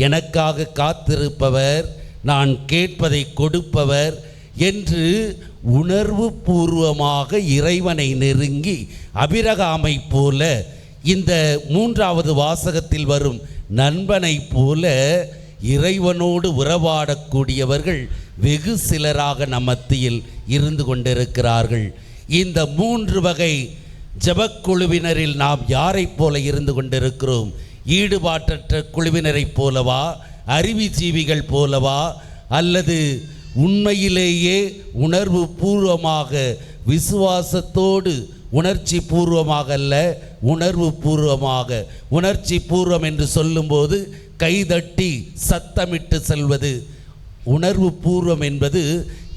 எனக்காக காத்திருப்பவர், நான் கேட்பதை கொடுப்பவர் என்று உணர்வு பூர்வமாக இறைவனை நெருங்கி, அபிரகாமை போல, இந்த 3வது வாசகத்தில் வரும் நண்பனை போல இறைவனோடு உறவாடக்கூடியவர்கள் வெகு சிலராக நம் மத்தியில் இருந்து கொண்டிருக்கிறார்கள். இந்த 3 வகை ஜெபக்குழுவினரில் நாம் யாரைப் போல இருந்து கொண்டிருக்கிறோம்? ஈடுபாட்டற்ற குழுவினரைப் போலவா, அறிவுஜீவிகள் போலவா, அல்லது உண்மையிலேயே உணர்வு பூர்வமாக விசுவாசத்தோடு, உணர்ச்சி பூர்வமாக அல்ல, உணர்வு பூர்வமாக. உணர்ச்சி பூர்வம் என்று சொல்லும்போது கைதட்டி சத்தமிட்டு செல்வது. உணர்வு பூர்வம் என்பது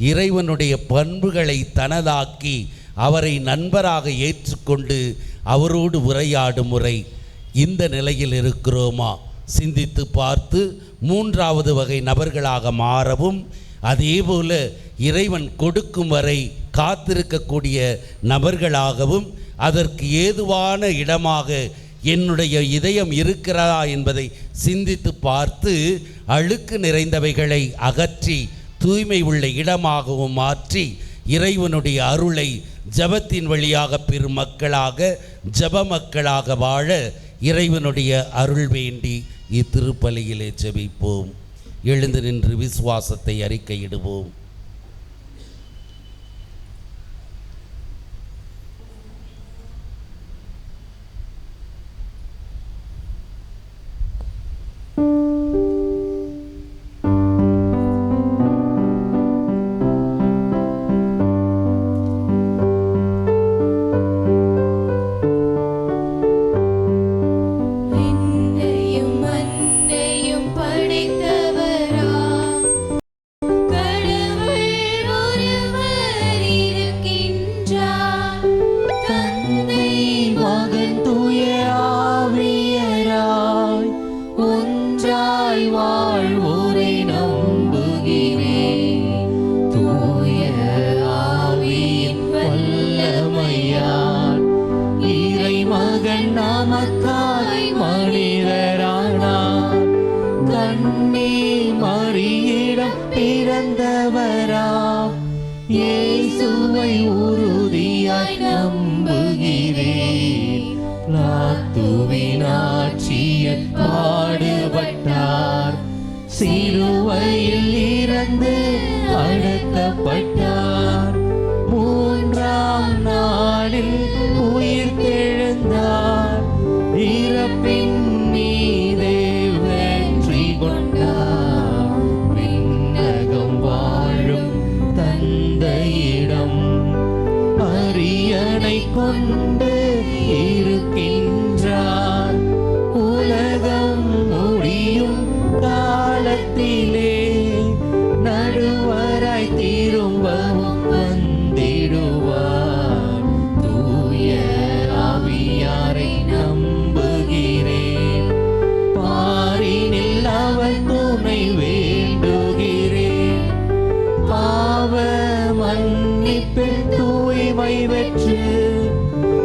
இறைவனுடைய பண்புகளை தனதாக்கி அவரை நண்பராக ஏற்றுக்கொண்டு அவரோடு உரையாடும் முறை. இந்த நிலையில் இருக்கிறோமா? சிந்தித்து பார்த்து 3வது வகை நபர்களாக மாறவும், அதேபோல இறைவன் கொடுக்கும் வரை காத்திருக்கக்கூடிய நபர்களாகவும், அதற்கு ஏதுவான இடமாக என்னுடைய இதயம் இருக்கிறதா என்பதை சிந்தித்து பார்த்து அழுக்கு நிறைந்தவைகளை அகற்றி தூய்மை உள்ள இடமாகவும் மாற்றி இறைவனுடைய அருளை ஜபத்தின் வழியாக பெரும் மக்களாக, ஜப மக்களாக வாழ இறைவனுடைய அருள் வேண்டி இத்திருப்பலியிலே ஜெபிப்போம். எழுந்து நின்று விசுவாசத்தை அறிக்கையிடுவோம். இயேசுவை உறுதியாய் நம்புகிறேன். லாத்துவின் ஆட்சியில் பாடுபட்டார், சிலுவையில் இறந்து அடக்கப்பட்டார், மூன்றாம் நாளில் உயிர் தெழுந்தார், இறப்பின் மீதே வெற்றி கொண்டார். விண்ணகம் வாழும் தந்தையிடம் அரியணை கொண்டு இருக்கின்றார். உலகம் முடியும் காலத்திலே நடுவராய் திரும்பவும் வந்திடுவார். தூய ஆவியாரை நம்புகிறேன், பாரினில் அவர் துணை வேண்டுகிறேன். பாவ மன்னிப்பில் தூய்மை பெற்று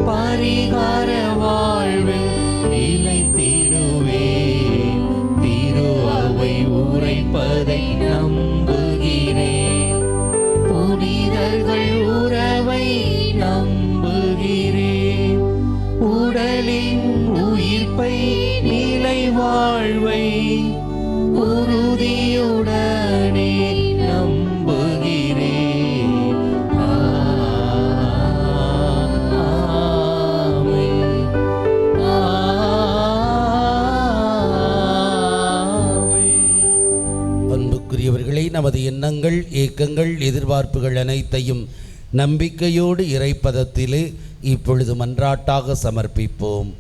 பரிகார வாழ்வில் நிலைத்திடுவேன். திரு அவை உரைப்பதை நம்புகிறேன், புனிதர்கள் உறவை நம்புகிறேன். உடலின் உயிர்ப்பை நிலை வாழ்வை உறுதியுடனே நம்புகிறேன். ஆமென். ஆமென். அன்புக்குரியவர்களே, நமது எண்ணங்கள், ஏக்கங்கள், எதிர்பார்ப்புகள் அனைத்தையும் நம்பிக்கையோடு இறைப்பதத்திலே இப்பொழுது மன்றாட்டாக சமர்ப்பிப்போம்.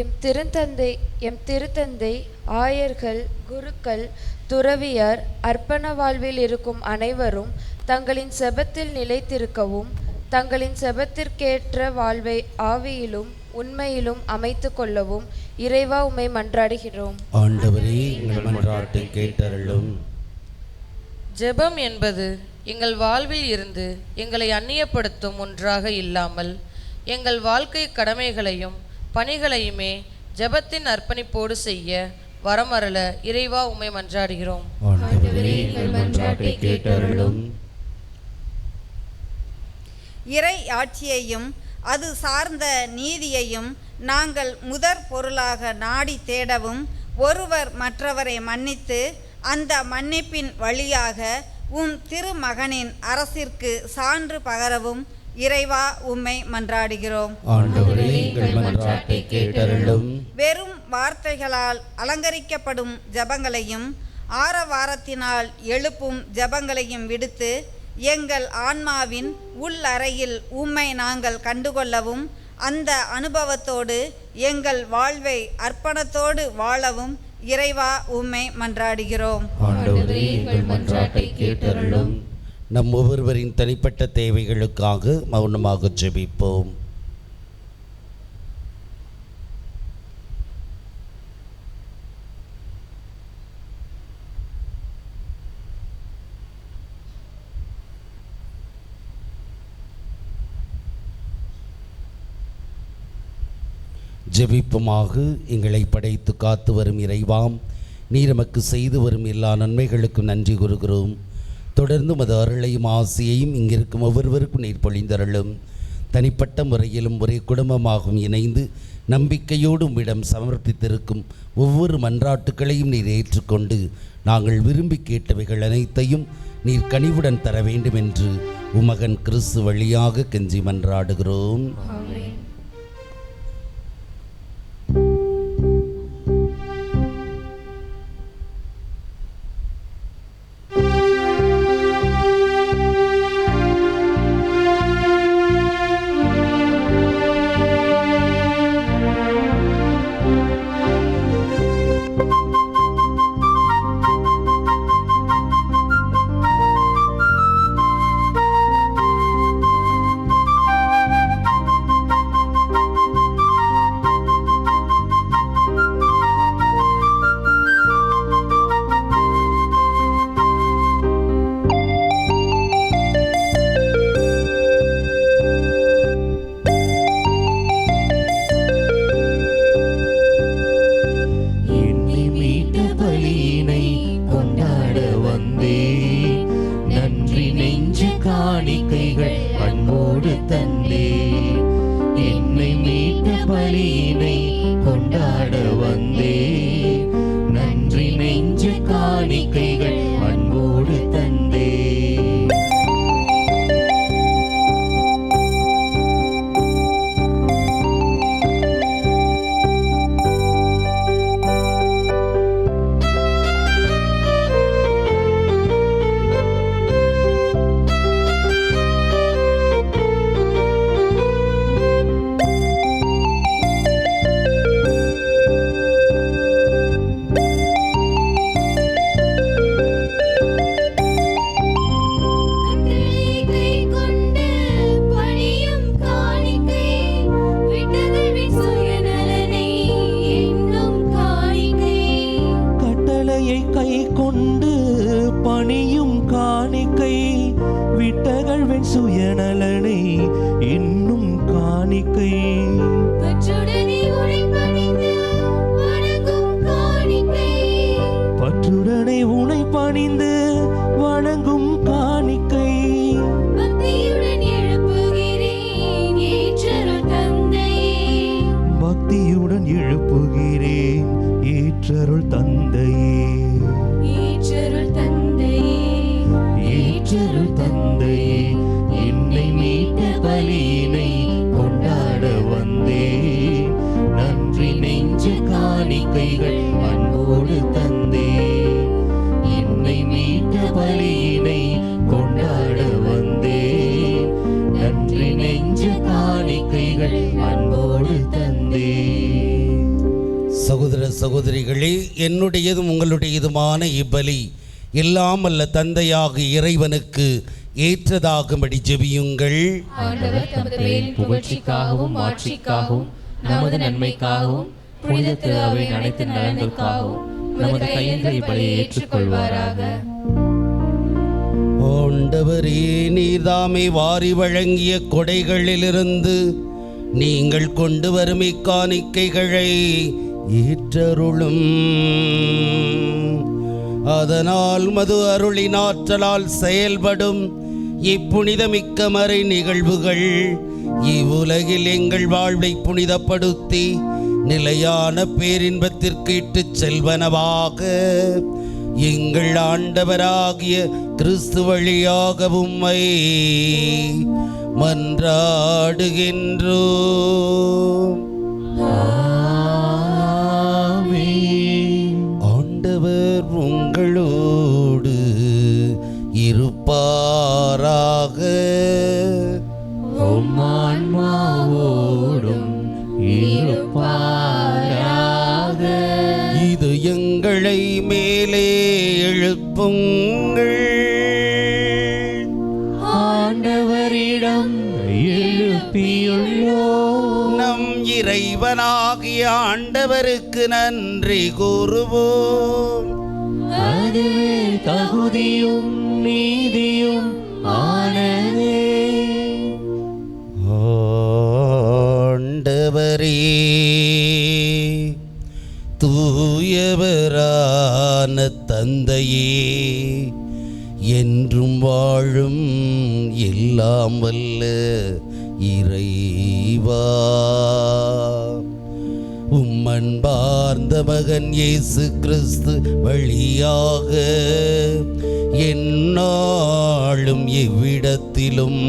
எம் திருத்தந்தை ஆயர்கள், குருக்கள், துறவியர், அர்ப்பண வாழ்வில் இருக்கும் அனைவரும் தங்களின் செபத்தில் நிலைத்திருக்கவும், தங்களின் செபத்திற்கேற்ற வாழ்வை ஆவியிலும் உண்மையிலும் அமைத்து கொள்ளவும் இறைவா உம்மை மன்றாடுகிறோம். ஆண்டவரே, எங்கள் மன்றாட்டை கேட்டருளும். ஜெபம் என்பது எங்கள் வாழ்வில் இருந்து எங்களை அந்நியப்படுத்தும் ஒன்றாக இல்லாமல் எங்கள் வாழ்க்கை கடமைகளையும் பணிகளையுமே ஜெபத்தின் அர்ப்பணிப்போடு செய்ய வரமருள இறைவா உம்மை மன்றாடுகிறோம். ஆண்டவரே, எங்கள் மன்றாட்டை கேட்டருளும். இறை ஆட்சியையும் அது சார்ந்த நீதியையும் நாங்கள் முதற் பொருளாக நாடி தேடவும், ஒருவர் மற்றவரை மன்னித்து அந்த மன்னிப்பின் வழியாக உம் திருமகனின் அரசிற்கு சான்று பகரவும் இறைவா உம்மை மன்றாடுகிறோம். ஆண்டவரே, எங்கள் மன்றாட்டை கேட்டருளும். வெறும் வார்த்தைகளால் அலங்கரிக்கப்படும் ஜபங்களையும் ஆரவாரத்தினால் எழுப்பும் ஜபங்களையும் விடுத்து எங்கள் ஆன்மாவின் உள்ளறையில் உம்மை நாங்கள் கண்டுகொள்ளவும், அந்த அனுபவத்தோடு எங்கள் வாழ்வை அர்ப்பணத்தோடு வாழவும் இறைவா உம்மை மன்றாடுகிறோம். ஆண்டவரே, எங்கள் மன்றாட்டை கேட்டருளும். நம் ஒவ்வொருவரின் தனிப்பட்ட தேவைகளுக்காக மௌனமாக ஜெபிப்போம். ஜெபிப்புமாக. எங்களை படைத்து காத்து வரும் இறைவாம், நீர் எமக்கு செய்து வரும் எல்லா நன்மைகளுக்கும் நன்றி கூறுகிறோம். தொடர்ந்து மது அருளையும் ஆசையையும் இங்கிருக்கும் ஒவ்வொருவருக்கும் நீர் பொழிந்தருளும். தனிப்பட்ட முறையிலும் ஒரே குடும்பமாகவும் இணைந்து நம்பிக்கையோடு உம்மிடம் சமர்ப்பித்திருக்கும் ஒவ்வொரு மன்றாட்டுக்களையும் நீர் ஏற்றுக்கொண்டு நாங்கள் விரும்பி கேட்டவைகள் அனைத்தையும் நீர் கனிவுடன் தர வேண்டும் என்று உமகன் கிறிஸ்து வழியாக கெஞ்சி மன்றாடுகிறோம். சகோதர சகோதரிகளே, என்னுடையதும் உங்களுடையதுமான இப்பலி எல்லாம் அல்ல தந்தையாக இறைவனுக்கு ஏற்றதாகும்படி ஜெபியுங்கள். ஆண்டவர் தமது பெயரின் புகழ்ச்சிக்காகவும் மாட்சிக்காகவும் நமது நன்மைக்காகவும் புனித திரு அவையின் அனைத்து நலன்களுக்காகவும் நமது கையேந்தை பலியை ஏற்றுக்கொள்வாராக. ஆண்டவரே, நீர்தாமே வாரி வழங்கிய கொடைகளிலிருந்து நீங்கள் கொண்டு வரும் இக்காணிக்கைகளை ஏற்றருளும். அதனால் மது அருளின் ஆற்றலால் செயல்படும் இப்புனிதமிக்க மறை நிகழ்வுகள் இவ்வுலகில் எங்கள் வாழ்வை புனிதப்படுத்தி நிலையான பேரின்பத்திற்கு இட்டுச் செல்வனவாக எங்கள் ஆண்டவராகிய கிறிஸ்து வழியாக உம்மை மன்றாடுகின்றோம். ஆண்டவர் உங்களோடு இருப்பாராக. உம் ஆன்மாவோடும் இருப்பாராக. இது எங்களை மேலே எழுப்புங்கள். ஆண்டவரிடம் எழுப்பியுள்ளோம். நம் இறைவனாகிய ஆண்டவருக்கு நன்றி கூறுவோம். அதுவே தகுதியும் நீதியும் ஆனதே. ஆண்டவரே, தூயவரான தந்தையே, என்றும் வாழும் எல்லாம் எல்லாம் வல்ல இறைவா, உம்மன்பார்ந்த மகன் இயேசு கிறிஸ்து வழியாக எந்நாளும் எவ்விடத்திலும்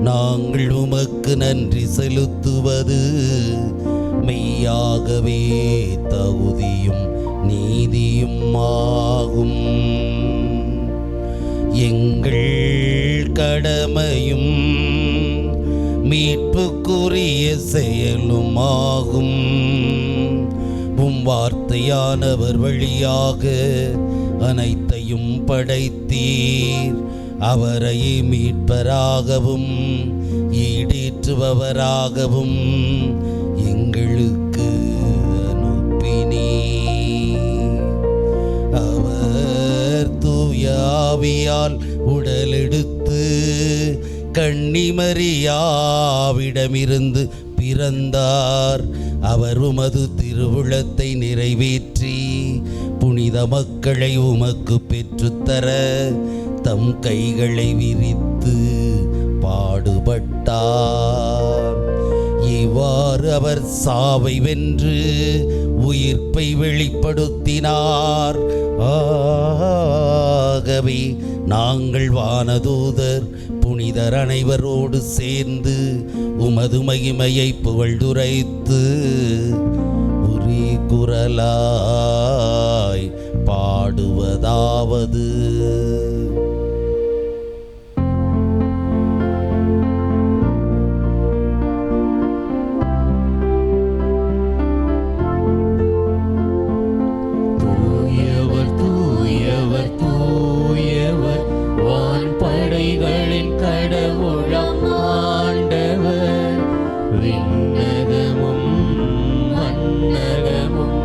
நாங்கள் உமக்கு நன்றி செலுத்துவது மெய்யாகவே தகுதியும் நீதியும் ஆகும். எங்கள் கடமையும் மீட்புக்குரிய செயலுமாகும். உம் வார்த்தையானவர் வழியாக அனைத்தையும் படைத்தீர். அவரை மீட்பராகவும் ஈடேற்றுபவராகவும் எங்களுக்கு அனுப்பினீர். அவர் தூய ஆவியால் உடலெடுத்து கன்னிமரியாவிடமிருந்து பிறந்தார். அவர் உமது திருவுளத்தை நிறைவேற்றி புனித மக்களை உமக்கு பெற்றுத்தர தம் கைகளை விரித்து பாடுபட்டார். இவ்வாறு அவர் சாவை வென்று உயிர்ப்பை வெளிப்படுத்தினார். ஆகவே நாங்கள் வானதூதர் புனிதர் அனைவரோடு சேர்ந்து உமது மகிமையை புகழ்ந்துரைத்து ஒரே குரலாய் பாடுவதாவது: தூயவர் தூயவர் தூயவர் வான்படைகளின் கடவுளாம் ஆண்டவர். விண்ணகமும் மண்ணகமும்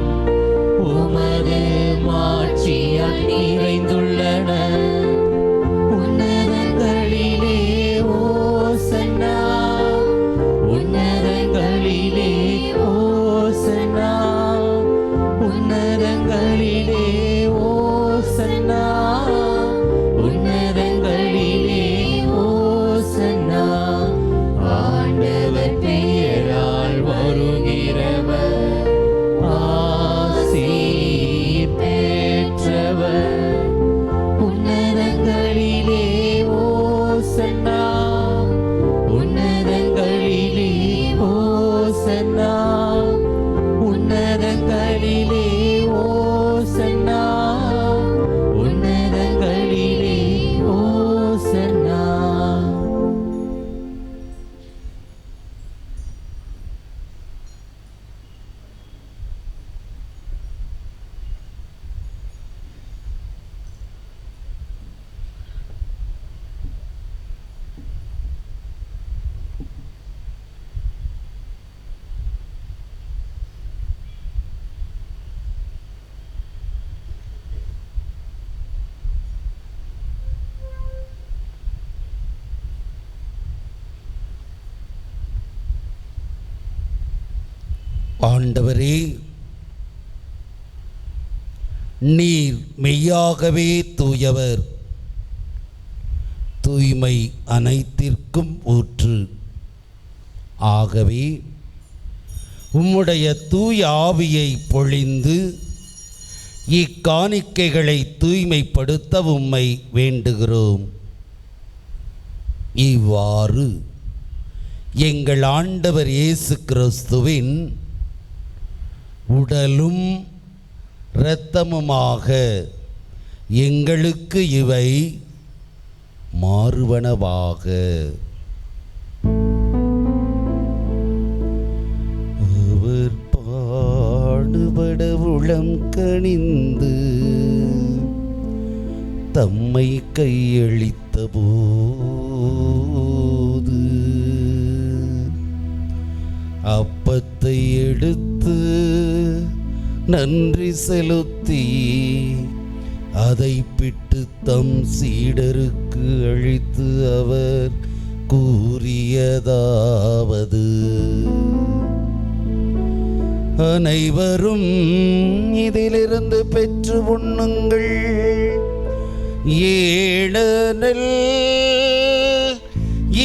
உமது மாட்சியால் நிறைந்துள்ளன. உன்னதங்களிலே ஓசன்னா, உன்னதங்களிலே ஓசன்னா, உன்னதங்களிலே ஓசன்னா, உன்னதங்களிலே ஓசன்னா. ஆண்டவர் பெயரால் வருகிறவர் ஆசி பெற்றவர். உன்னதங்களிலே ஓசன்னா, உன்னதங்களிலே ஓசன்னா, உன்னதங்களிலே ஓசன்னா, உன்னதங்களிலே ஓசன்னா. ஆண்டவரே, நீர் மெய்யாகவே தூயவர். தூய்மை அனைத்திற்கும் ஊற்று. ஆகவே உம்முடைய தூய ஆவியை பொழிந்து இக்காணிக்கைகளை தூய்மைப்படுத்த உம்மை வேண்டுகிறோம். இவ்வாறு எங்கள் ஆண்டவர் இயேசு கிறிஸ்துவின் உடலும் இரத்தமுமாக எங்களுக்கு இவை மாறுவனவாக. அவர் பாடுபட உளம் கனிந்து தம்மை கையளித்த போது அப்பத்தை எடுத்து நன்றி செலுத்தி அதை பிட்டு தம் சீடருக்கு அளித்து அவர் கூறியதாவது: அனைவரும் இதிலிருந்து பெற்று உண்ணுங்கள். ஏனெனில்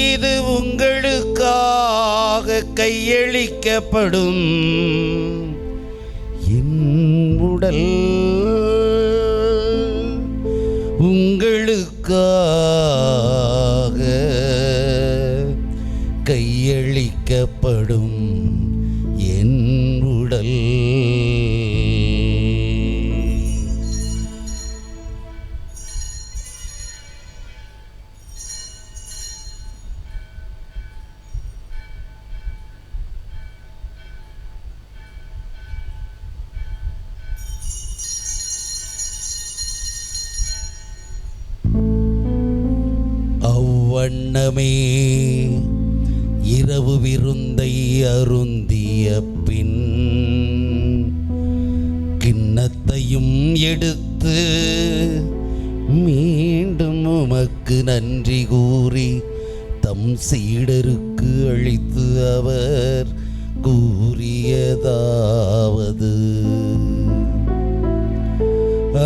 இது உங்களுக்காக கையளிக்கப்படும் என் உடல். உங்களுக்காக கையளிக்கப்படும் என் உடல். அவ்வண்ணமே இரவு விருந்தை அருந்திய பின் கிண்ணத்தையும் எடுத்து மீண்டும் உமக்கு நன்றி கூறி தம் சீடருக்கு அளித்து அவர் கூறியதாவது: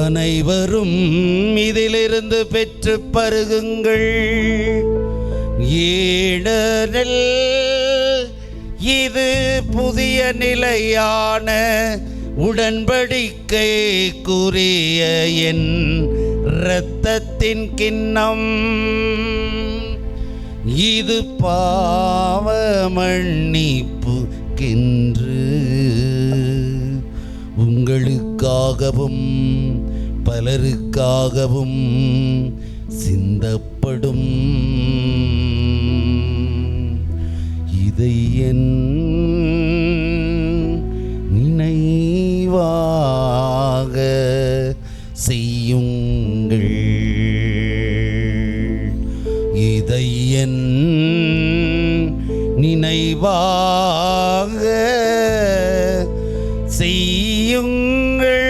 அனைவரும் இதிலிருந்து பெற்று பருகுங்கள். ஏனெனில் இது புதிய நிலையான உடன்படிக்கைக்குரிய என் இரத்தத்தின் கிண்ணம். இது பாவ மன்னிப்புக்கென்று உங்களுக்காகவும் பலருக்காகவும் சிந்தப்படும். இதை என் நினைவாக செய்யுங்கள். இதை என் நினைவாக செய்யுங்கள்.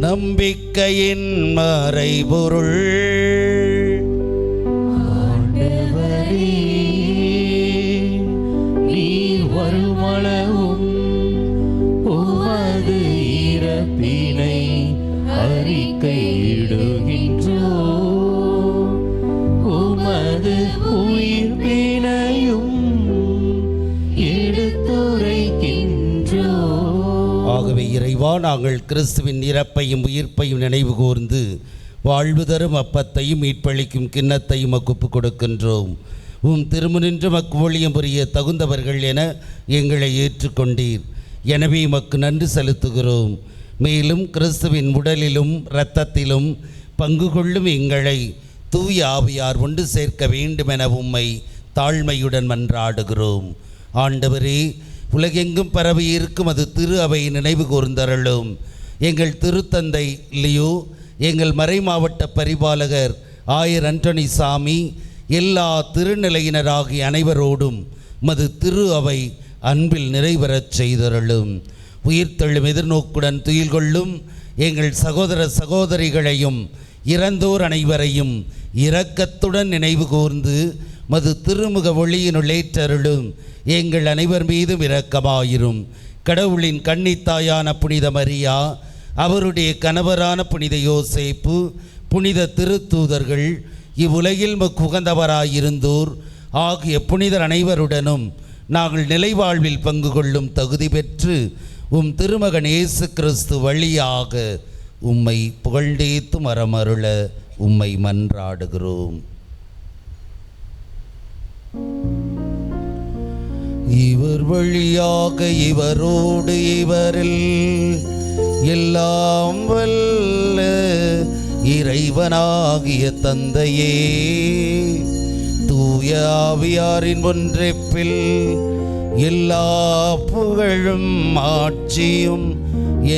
நம்பிக்கையின் மறைபொருள். ஆண்டவரே, நீர் வருமளவும் உமது இறப்பினை அறிக்கையிடுகின்றோம், உமது உயிர்ப்பினையும் எடுத்துரைக்கின்றோம். ஆகவே இறைவா, நாங்கள் கிறிஸ்துவின் இறப்பையும் உயிர்ப்பையும் நினைவு கூர்ந்து வாழ்வு தரும் அப்பத்தையும் மீட்பளிக்கும் கிண்ணத்தையும் ஒப்புக் கொடுக்கின்றோம். திருமுனின்று மக்கு ஊழியம் புரிய தகுந்தவர்கள் என எங்களை ஏற்றுக்கொண்டீர். எனவே மக்கு நன்றி செலுத்துகிறோம். மேலும் கிறிஸ்துவின் உடலிலும் இரத்தத்திலும் பங்கு கொள்ளும் எங்களை தூய ஆவியார் ஒன்று சேர்க்க வேண்டுமென உம்மை தாழ்மையுடன் மன்றாடுகிறோம். ஆண்டவரே, உலகெங்கும் பரவி இருக்கும் அது திரு அவை நினைவு கூர்ந்தருளும். எங்கள் திருத்தந்தை லியோ, எங்கள் மறைமாவட்ட பரிபாலகர் ஆயர் அண்டோனி சாமி, எல்லா திருநிலையினராகிய அனைவரோடும் மது திரு அவை அன்பில் நிறைவேறச் செய்தருளும். உயிர்த்தெழும் எதிர்நோக்குடன் துயில் கொள்ளும் எங்கள் சகோதர சகோதரிகளையும் இறந்தோர் அனைவரையும் இரக்கத்துடன் நினைவு கூர்ந்து மது திருமுக ஒளியினுள்ளேற்றருளும். எங்கள் அனைவர் மீதும் இரக்கமாயிரும். கடவுளின் கன்னித்தாயான புனித மரியா, அவருடைய கணவரான புனித யோசேப்பு, புனித திருத்தூதர்கள், இவ்வுலகில் உகந்தவராயிருந்தோர் ஆகிய புனிதர் அனைவருடனும் நாங்கள் நிலைவாழ்வில் பங்கு கொள்ளும் தகுதி பெற்று திருமகன் இயேசு கிறிஸ்து வழியாக உம்மை புகழ்ந்தேத்து மரமருள உம்மை மன்றாடுகிறோம். இவர் வழியாக இவரோடு இவரில் எல்லாம் வல்ல இறைவனாகிய தந்தையே, தூய ஆவியாரின் ஒன்றிப்பில் எல்லா புகழும் ஆட்சியும்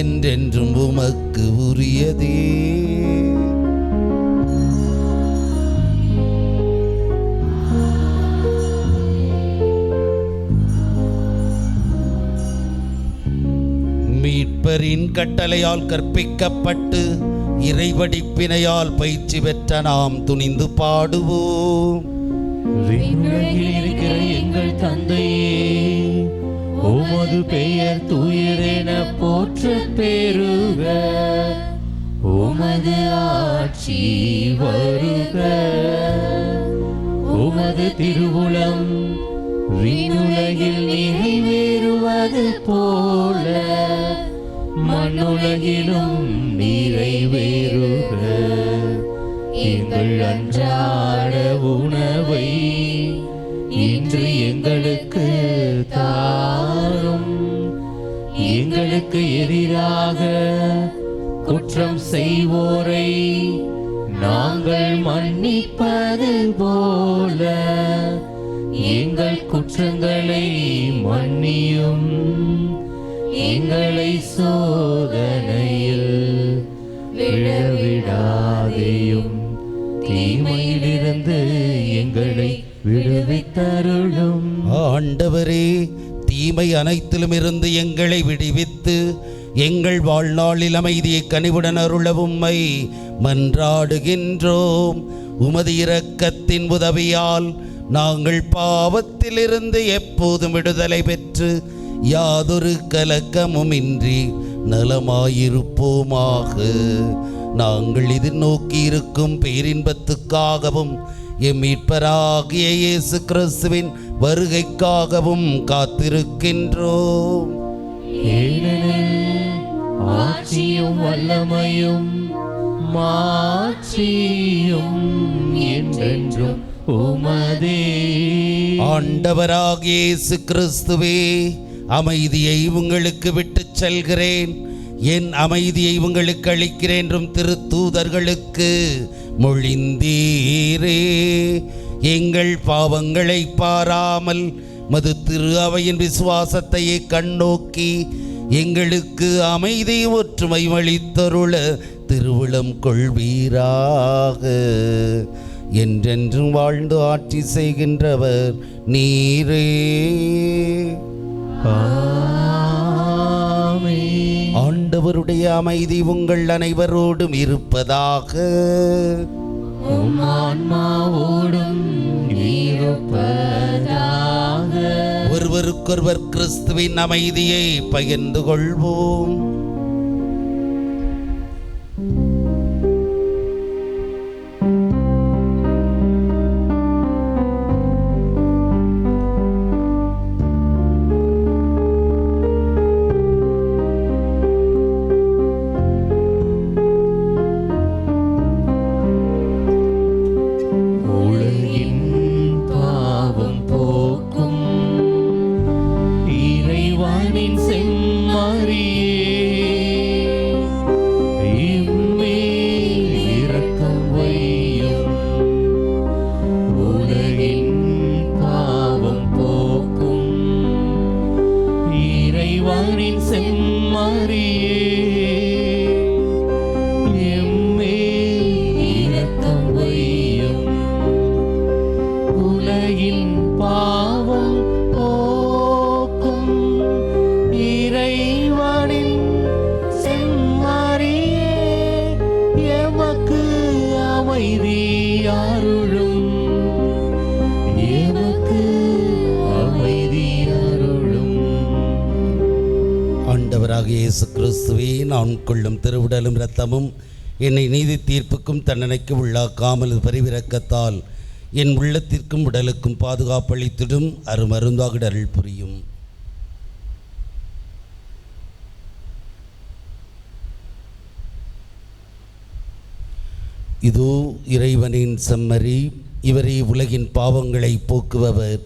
என்றென்றும் உமக்கு உரியதே. ஆண்டவரின் கட்டளையால் கற்பிக்கப்பட்டு இறைவடிப்பினையால் பயிற்சி பெற்ற நாம் துணிந்து பாடுவோம். விண்ணுலகில் இருக்கிற எங்கள் தந்தையே, உமது பெயர் தூயரென போற்றப் பெறுக. உமது ஆட்சி வருக. உமது திருவுளம் விண்ணுலகில் நிறைவேறுவது போல மண்ணுலகிலும் நிறைவேறுக. எங்கள் அன்றாட உணவை இன்று எங்களுக்கு தாரும். எங்களுக்கு எதிராக குற்றம் செய்வோரை நாங்கள் மன்னிப்பது போல எங்கள் குற்றங்களை மன்னியும். எங்களை சோதனையில் விழவிடாதேயும், தீமையிலிருந்து எங்களை விடுவித்தருளும். ஆண்டவரே, தீமை அனைத்திலும் இருந்து எங்களை விடுவித்து எங்கள் வாழ்நாளில் அமைதியை கனிவுடன் அருள உம்மை மன்றாடுகின்றோம். உமது இரக்கத்தின் உதவியால் நாங்கள் பாவத்திலிருந்து எப்போதும் விடுதலை பெற்று யாதொரு கலக்கமுமின்றி நலமாயிருப்போமாக. நாங்கள் எதிர்நோக்கி இருக்கும் பேரின்பத்துக்காகவும் எம் மீட்பராகிய இயேசு கிறிஸ்துவின் வருகைக்காகவும் காத்திருக்கின்றோம். ஏனெனில் ஆட்சியும் வல்லமையும் மாட்சியும் என்றென்றும் உமதே. ஆண்டவராகிய இயேசு கிறிஸ்துவே, அமைதியை உங்களுக்கு விட்டுச் செல்கிறேன், என் அமைதியை உங்களுக்கு அளிக்கிறேன் என்றும் திருத்தூதர்களுக்கு மொழிந்தீரே. எங்கள் பாவங்களை பாராமல் மது திரு அவையின் விசுவாசத்தையே கண்ணோக்கி எங்களுக்கு அமைதி ஒற்றுமை அளித்தருள திருவுளம் கொள்வீராக. என்றென்றும் வாழ்ந்து ஆட்சி செய்கின்றவர் நீரே. ஆமென். ஆண்டவருடைய அமைதி உங்கள் அனைவரோடும் இருப்பதாக. உம் ஆன்மாவோடும் இருப்பதாக. ஒருவருக்கொருவர் கிறிஸ்துவின் அமைதியை பகிர்ந்து கொள்வோம். ஆண்டவராகிய இயேசு கிறிஸ்துவே, நான் கொள்ளும் திருவுடலும் இரத்தமும் என்னை நீதி தீர்ப்புக்கும் தண்டனைக்கு உள்ளாக்காமல் பரிவிரக்கத்தால் என் உள்ளத்திற்கும் உடலுக்கும் பாதுகாப்பளித்திடும் அருமருந்தாக அருள் புரியும். இதோ இறைவனின் செம்மறி, இவரே உலகின் பாவங்களை போக்குபவர்.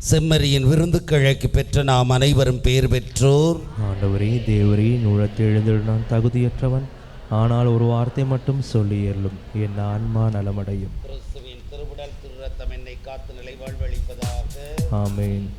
செம்மறியின் விருந்துக்கிழக்கு பெற்ற நாம் அனைவரும் பேர் பெற்றோர். ஆண்டவரே, தேவரே, நூலத்தில் எழுந்திட நான் தகுதியற்றவன், ஆனால் ஒரு வார்த்தை மட்டும் சொல்லி அருளும், என் ஆன்மா நலமடையும். கிறிஸ்துவின் திருவுடல் திரு இரத்தம் என்னை காத்து நிலை வாழ்வளிப்பதாக. ஆமென்.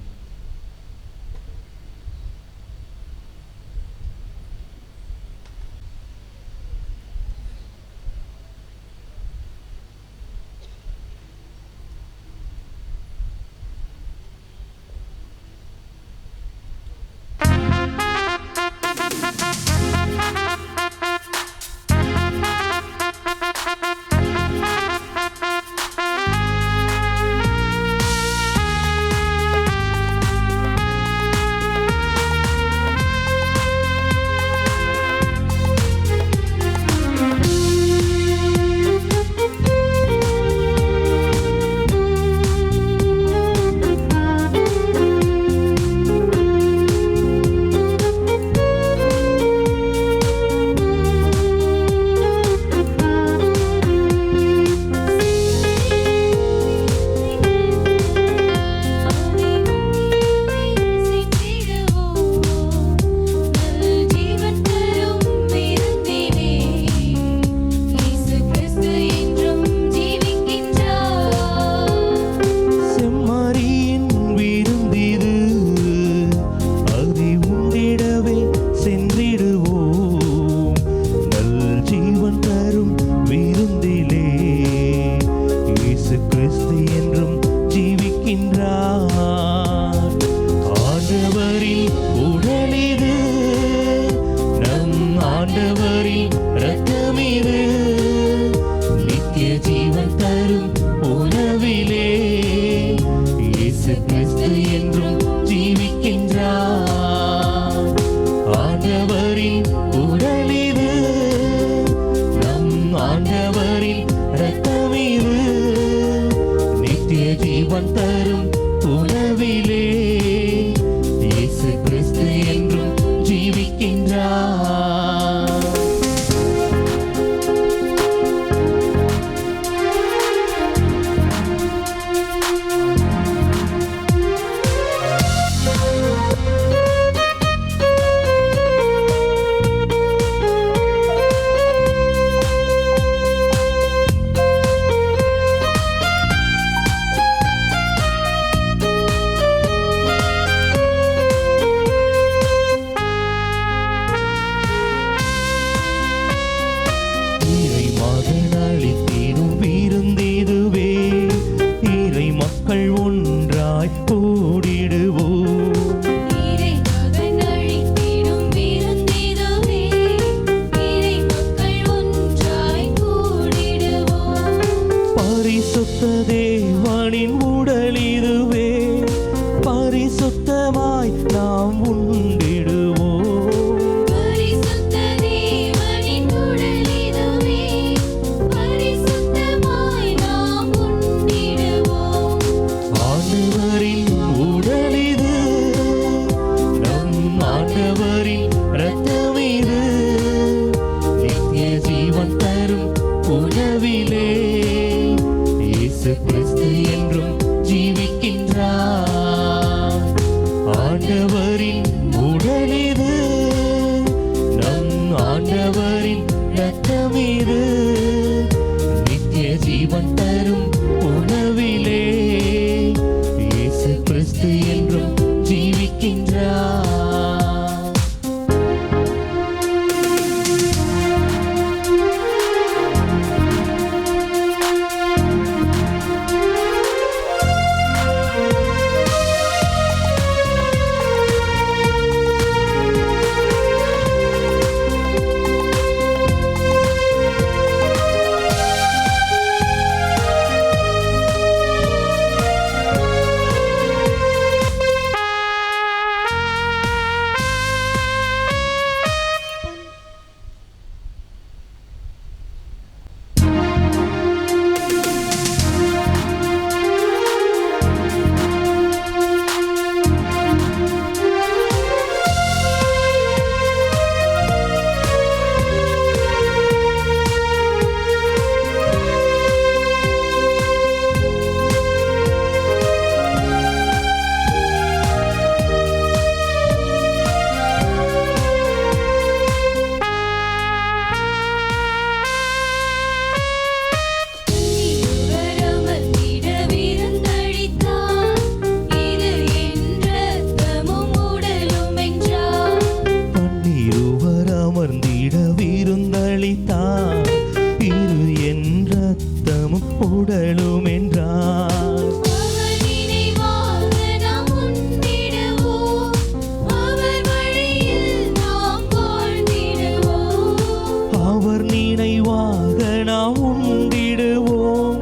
அவர் நினைவாக நாம் உண்டிடுவோம்,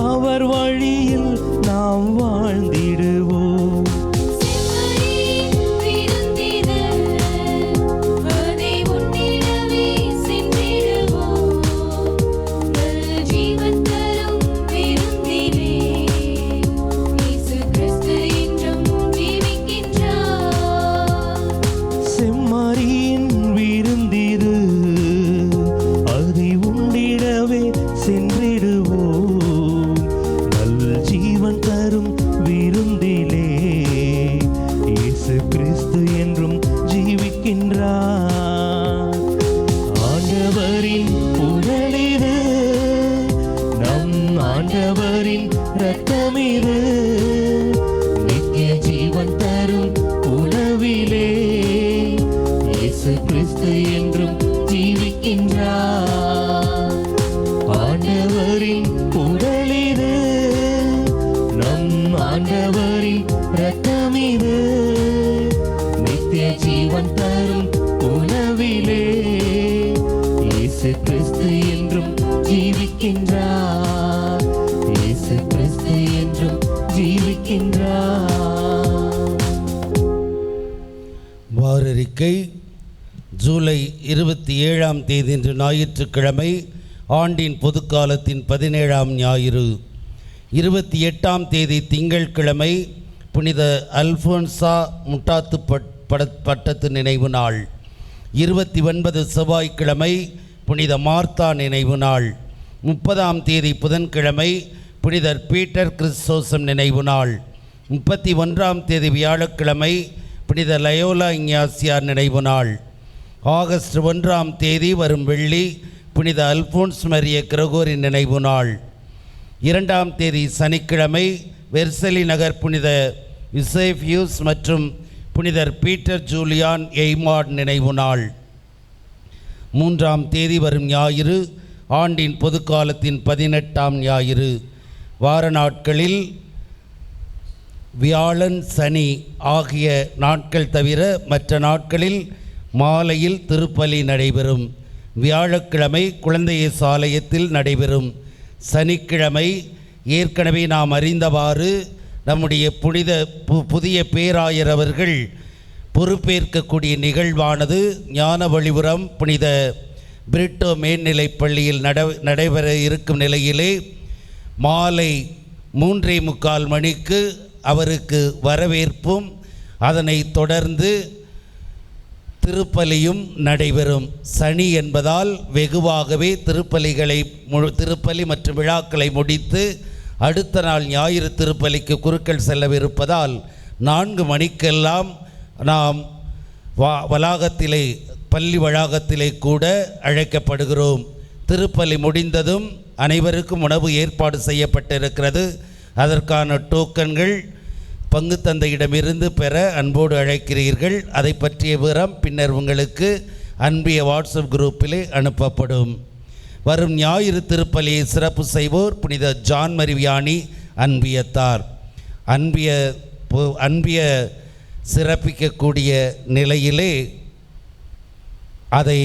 அவர் வழியில் நாம் வாழ்ந்திடுவோம். செம்மறியின் விருந்திது, அதை உண்டிடவே சென்றிடுவோம். நல் ஜீவன் தரும் விருந்திலே இயேசு கிறிஸ்து என்றும் ஜீவிக்கின்றார். ஆண்டவரின் உடலிது, நம் ஆண்டவரின் இரத்தமிது, நித்திய ஜீவன் தரும் உணவிலே இயேசு கிறிஸ்து என்றும் ஜீவிக்கின்றார். ஆண்டவரின் உடலிது, நம் ஆண்டவரின் இரத்தமிது, நித்திய ஜீவன் தரும் உணவிலே இயேசு கிறிஸ்து என்றும் ஜீவிக்கின்றார். இயேசு கிறிஸ்து என்றும் ஜீவிக்கின்றார். வாரறிக்கை ஜூலை 27ஆம் தேதி இன்று ஞாயிற்றுக்கிழமை, ஆண்டின் பொதுக்காலத்தின் 17ஆம் ஞாயிறு. 28ஆம் தேதி திங்கட்கிழமை, புனித அல்ஃபோன்சா முட்டாத்து பட்டத்து நினைவு நாள். 29 செவ்வாய்க்கிழமை, புனித மார்த்தா நினைவு நாள். 30ஆம் தேதி புதன்கிழமை, புனிதர் பீட்டர் கிறிஸ்தோசம் நினைவு நாள். 31ஆம் தேதி வியாழக்கிழமை, புனித லயோலா இஞ்ஞாசியார் நினைவு நாள். ஆகஸ்ட் 1ஆம் தேதி வரும் வெள்ளி, புனித அல்ஃபோன்ஸ் மரிய கிரகோரி நினைவு நாள். 2ஆம் தேதி சனிக்கிழமை, வெர்சலி நகர் புனித யுசேஃபியூஸ் மற்றும் புனிதர் பீட்டர் ஜூலியான் எய்மார்ட் நினைவு நாள். 3ஆம் தேதி வரும் ஞாயிறு, ஆண்டின் பொதுக்காலத்தின் 18ஆம் ஞாயிறு. வார நாட்களில் வியாழன் சனி ஆகிய நாட்கள் தவிர மற்ற நாட்களில் மாலையில் திருப்பலி நடைபெறும். வியாழக்கிழமை குழந்தை இயேசு ஆலயத்தில் நடைபெறும். சனிக்கிழமை ஏற்கனவே நாம் அறிந்தவாறு நம்முடைய புதிய பேராயர் அவர்கள் பொறுப்பேற்கக்கூடிய நிகழ்வானது ஞான வழிபுரம் புனித பிரிட்டோ மேல்நிலைப் பள்ளியில் நடைபெற இருக்கும் நிலையிலே மாலை 3:45 மணிக்கு அவருக்கு வரவேற்பும் அதனைத் தொடர்ந்து திருப்பலியும் நடைபெறும். சனி என்பதால் வெகுவாகவே திருப்பலி மற்றும் விழாக்களை முடித்து அடுத்த நாள் ஞாயிறு திருப்பலிக்கு குருக்கள் செல்லவிருப்பதால் 4 மணிக்கெல்லாம் நாம் வளாகத்திலே பள்ளி வளாகத்திலே கூட அழைக்கப்படுகிறோம். திருப்பலி முடிந்ததும் அனைவருக்கும் உணவு ஏற்பாடு செய்யப்பட்டிருக்கிறது. அதற்கான டோக்கன்கள் பங்கு தந்தையிடமிருந்து பெற அன்போடு அழைக்கிறீர்கள். அதை பற்றிய விவரம் பின்னர் உங்களுக்கு அன்பிய வாட்ஸ்அப் குரூப்பிலே அனுப்பப்படும். வரும் ஞாயிறு திருப்பலியை சிறப்பு செய்வோர் புனித ஜான் மரிவியானி அன்பியத்தார். அன்பிய சிறப்பிக்கக்கூடிய நிலையிலே அதை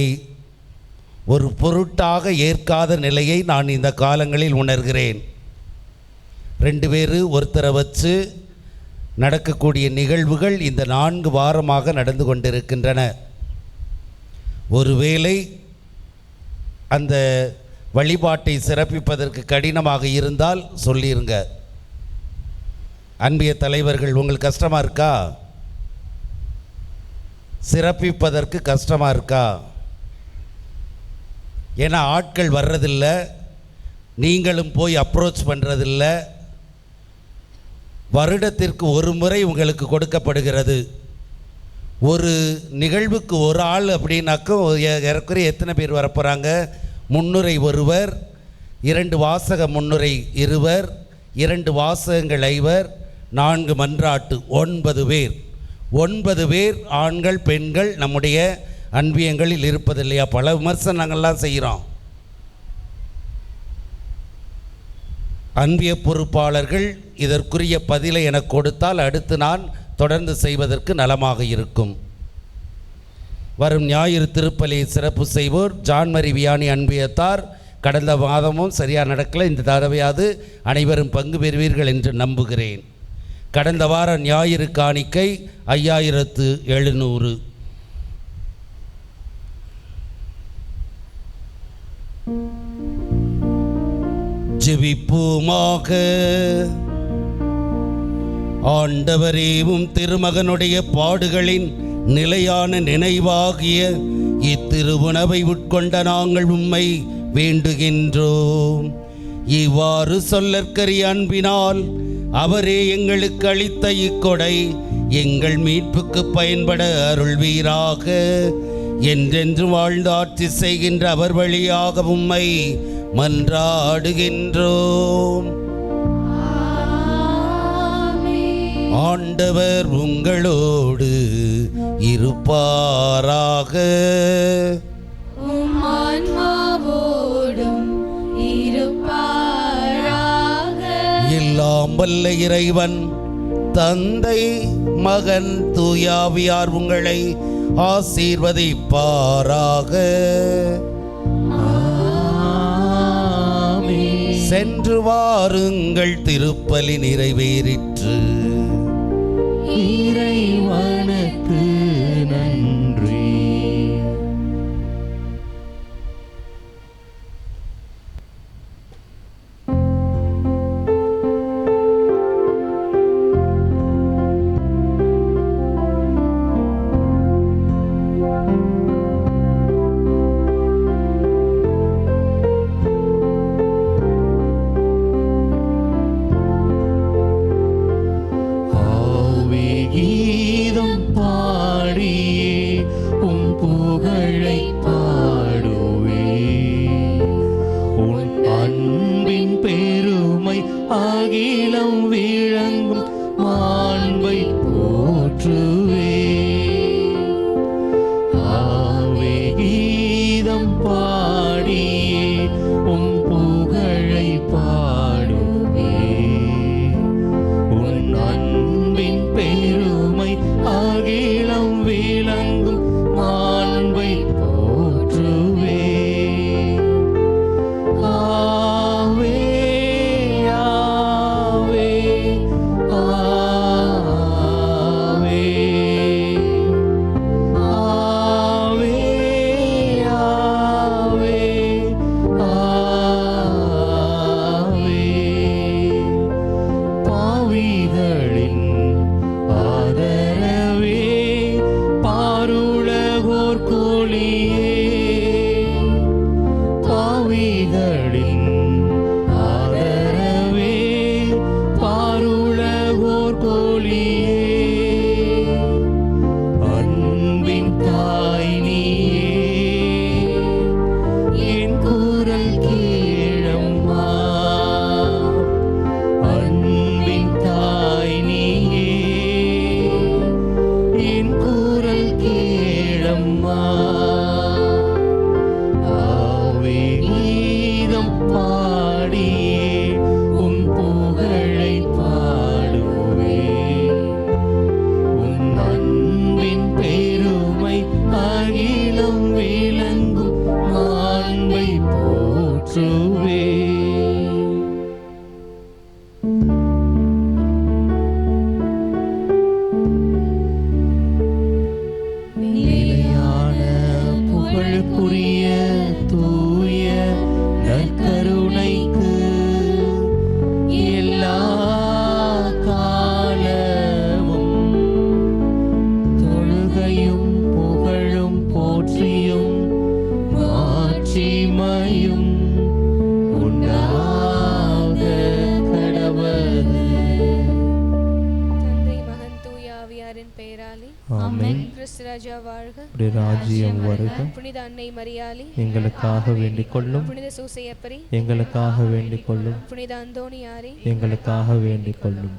ஒரு பொருட்டாக ஏற்காத நிலையை நான் இந்த காலங்களில் உணர்கிறேன். 2 பேர் ஒருத்தரை வச்சு நடக்கக்கூடிய நிகழ்வுகள் இந்த 4 வாரமாக நடந்து கொண்டிருக்கின்றன. ஒருவேளை அந்த வழிபாட்டை சிறப்பிப்பதற்கு கடினமாக இருந்தால் சொல்லிருங்க. அன்பிய தலைவர்கள், உங்களுக்கு கஷ்டமாக இருக்கா? சிறப்பிப்பதற்கு கஷ்டமாக இருக்கா? ஏன்னா ஆட்கள் வர்றதில்லை, நீங்களும் போய் அப்ரோச் பண்ணுறதில்ல. வருடத்திற்கு ஒரு முறை உங்களுக்கு கொடுக்கப்படுகிறது. ஒரு நிகழ்வுக்கு ஒரு ஆள் அப்படின்னாக்கும் ஏறக்குறைய எத்தனை பேர் வரப்போகிறாங்க? முன்னுரை ஒருவர், 2 வாசக முன்னுரை இருவர், 2 வாசகங்கள் 5, 4 மன்றாட்டு 9 பேர். 9 பேர் ஆண்கள் பெண்கள் நம்முடைய அன்பியங்களில் இருப்பது இல்லையா? பல விமர்சனங்கள்லாம் செய்கிறோம். அன்பிய பொறுப்பாளர்கள் இதற்குரிய பதிலை எனக்கு கொடுத்தால் அடுத்து நான் தொடர்ந்து செய்வதற்கு நலமாக இருக்கும். வரும் ஞாயிறு திருப்பலி சிறப்பு செய்வோர் ஜான்மரி வியானி அன்பியத்தார். கடந்த மாதமும் சரியாக நடக்கலை, இந்த தடவையாவது அனைவரும் பங்கு பெறுவீர்கள் என்று நம்புகிறேன். கடந்த வார ஞாயிறு காணிக்கை 5700. ஜெபிப்போமாக. ஆண்டவரேவும் திருமகனுடைய பாடுகளின் நிலையான நினைவாகிய இத்திருவுணவை உட்கொண்ட நாங்கள் உம்மை வேண்டுகின்றோம். இவ்வாறு சொல்லற்கரிய அன்பினால் அவரே எங்களுக்கு அளித்த இக்கொடை எங்கள் மீட்புக்கு பயன்பட அருள்வீராக. என்றென்று வாழ்ந்து ஆட்சி செய்கின்ற அவர் வழியாக உம்மை மன்றாடுகின்றோம். ஆண்டவர் உங்களோடு இருப்பாராக. எல்லாம் வல்ல இறைவன் தந்தை மகன் தூயாவியார் உங்களை ஆசீர்வதிப்பாராக. சென்று வாருங்கள், திருப்பலி நிறைவேறிற்று. இறைவனுக்கு நன்றி. ராஜ்யம் வருக. புனித அன்னை மரியாளி எங்களுக்காக வேண்டிக் கொள்ளும். புனித சூசையப்பரி எங்களுக்காக வேண்டிக் கொள்ளும். புனித அந்தோணியாரே எங்களுக்காக வேண்டிக் கொள்ளும்.